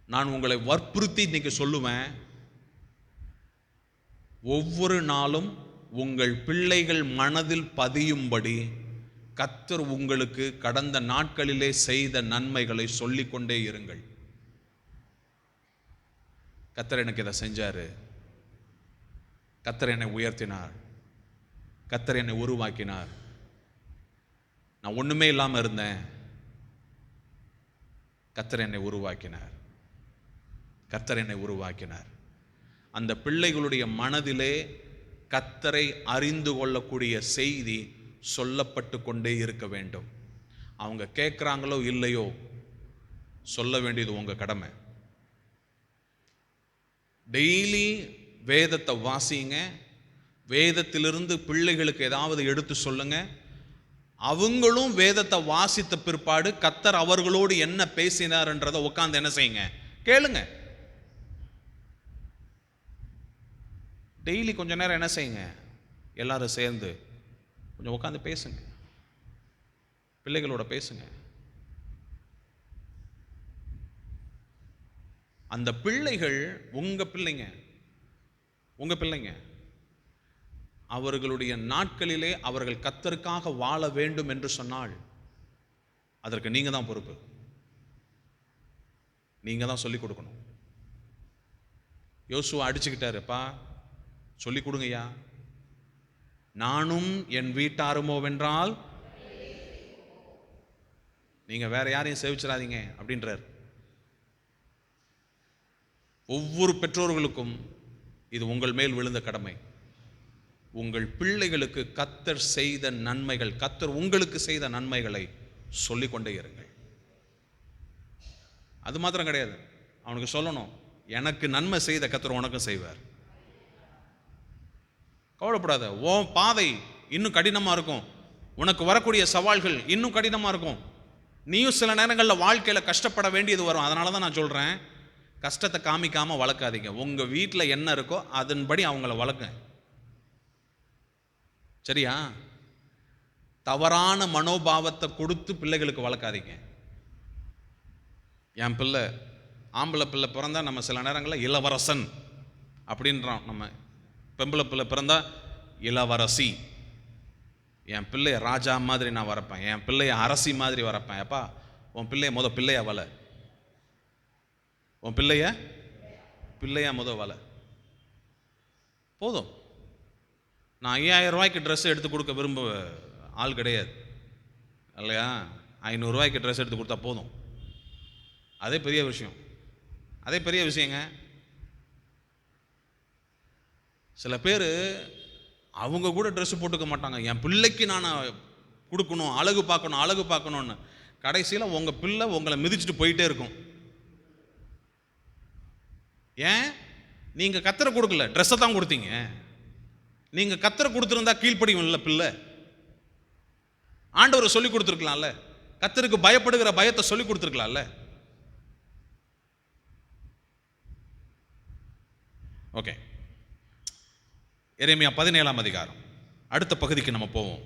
நான் உங்களை வற்புறுத்தி இன்னைக்கு சொல்லுவேன், ஒவ்வொரு நாளும் உங்கள் பிள்ளைகள் மனதில் பதியும்படி கர்த்தர் உங்களுக்கு கடந்த நாட்களிலே செய்த நன்மைகளை சொல்லிக்கொண்டே இருங்கள். கர்த்தர் எனக்கு இதை செஞ்சாரு, கர்த்தர் என்னை உயர்த்தினார், கர்த்தர் என்னை உருவாக்கினார், நான் ஒண்ணுமே இல்லாம இருந்தேன், கர்த்தர் என்னை உருவாக்கினார், கர்த்தர் என்னை உருவாக்கினார். அந்த பிள்ளைகளுடைய மனதிலே கர்த்தரை அறிந்து கொள்ளக்கூடிய செய்தி சொல்லப்பட்டு கொண்டே இருக்க வேண்டும். அவங்க கேட்குறாங்களோ இல்லையோ, சொல்ல வேண்டியது உங்க கடமை. டெய்லி வேதத்தை வாசிங்க, வேதத்திலிருந்து பிள்ளைகளுக்கு ஏதாவது எடுத்து சொல்லுங்க. அவங்களும் வேதத்தை வாசித்த பிற்பாடு கர்த்தர் அவர்களோடு என்ன பேசினார்ன்றதை உட்கார்ந்து என்ன செய்யுங்க, கேளுங்க. டெய்லி கொஞ்ச நேரம் என்ன செய்யுங்க, எல்லாரும் சேர்ந்து கொஞ்சம் உட்காந்து பேசுங்க, பிள்ளைகளோட பேசுங்க. அந்த பிள்ளைகள் உங்க பிள்ளைங்க, உங்க பிள்ளைங்க. அவர்களுடைய நாட்களிலே அவர்கள் கர்த்தருக்காக வாழ வேண்டும் என்று சொன்னால் அதற்கு நீங்க தான் பொறுப்பு, நீங்க தான் சொல்லிக் கொடுக்கணும். யோசுவா அடிச்சுக்கிட்டாருப்பா, சொல்லிக் கொடுங்கய்யா. நானும் என் வீட்டாருமோ வென்றால் நீங்க வேற யாரையும் சேவிச்சிடாதீங்க அப்படின்றார். ஒவ்வொரு பெற்றோர்களுக்கும் இது உங்கள் மேல் விழுந்த கடமை. உங்கள் பிள்ளைகளுக்கு கர்த்தர் செய்த நன்மைகள், கர்த்தர் உங்களுக்கு செய்த நன்மைகளை சொல்லிக்கொண்டே இருங்கள். அது மாத்திரம் கிடையாது, அவனுக்கு சொல்லணும், எனக்கு நன்மை செய்த கர்த்தர் உனக்கும் செய்வார். கவலைப்படாத. உன் பாதை இன்னும் கடினமாக இருக்கும். உனக்கு வரக்கூடிய சவால்கள் இன்னும் கடினமாக இருக்கும். நீயும் சில நேரங்களில் வாழ்க்கையில் கஷ்டப்பட வேண்டியது வரும். அதனால தான் நான் சொல்கிறேன், கஷ்டத்தை காமிக்காமல் வளர்க்காதீங்க. உங்கள் வீட்டில் என்ன இருக்கோ அதன்படி அவங்கள வளர்க்க. சரியா? தவறான மனோபாவத்தை கொடுத்து பிள்ளைகளுக்கு வளர்க்காதீங்க. என் பிள்ளை ஆம்பளை பிள்ளை பிறந்தா நம்ம சில நேரங்களில் இளவரசன் அப்படின்றோம். நம்ம பெம்பளை பிள்ளை பிறந்தா இளவரசி. என் பிள்ளைய ராஜா மாதிரி நான் வரப்பேன், என் பிள்ளைய அரசி மாதிரி வரப்பேன். அப்பா, உன் பிள்ளைய பிள்ளையா வள, உன் பிள்ளையா வள. போதும். நான் 5000 ரூபாய்க்கு ட்ரெஸ் எடுத்து கொடுக்க விரும்ப ஆள் கிடையாது இல்லையா? 500 ரூபாய்க்கு ட்ரெஸ் எடுத்து கொடுத்தா போதும். அதே பெரிய விஷயம். அதே பெரிய விஷயங்க. சில பேர் அவங்க கூட ட்ரெஸ் போட்டுக்க மாட்டாங்க. என் பிள்ளைக்கு நான் கொடுக்கணும், அழகு பார்க்கணும்னு. கடைசியில் உங்கள் பிள்ளை உங்களை மிதிச்சுட்டு போயிட்டே இருக்கும். ஏன்? நீங்கள் கத்தரை கொடுக்கல, ட்ரெஸ்ஸை தான் கொடுத்தீங்க. நீங்கள் கத்தரை கொடுத்துருந்தா கீழ்ப்படியும் இல்லை பிள்ளை. ஆண்டவரை சொல்லி கொடுத்துருக்கலாம்ல, கத்தருக்கு பயப்படுகிற பயத்தை சொல்லி கொடுத்துருக்கலாம்ல. ஓகே, எரேமியா 17ஆம் அதிகாரம் அடுத்த பகுதிக்கு நம்ம போவோம்.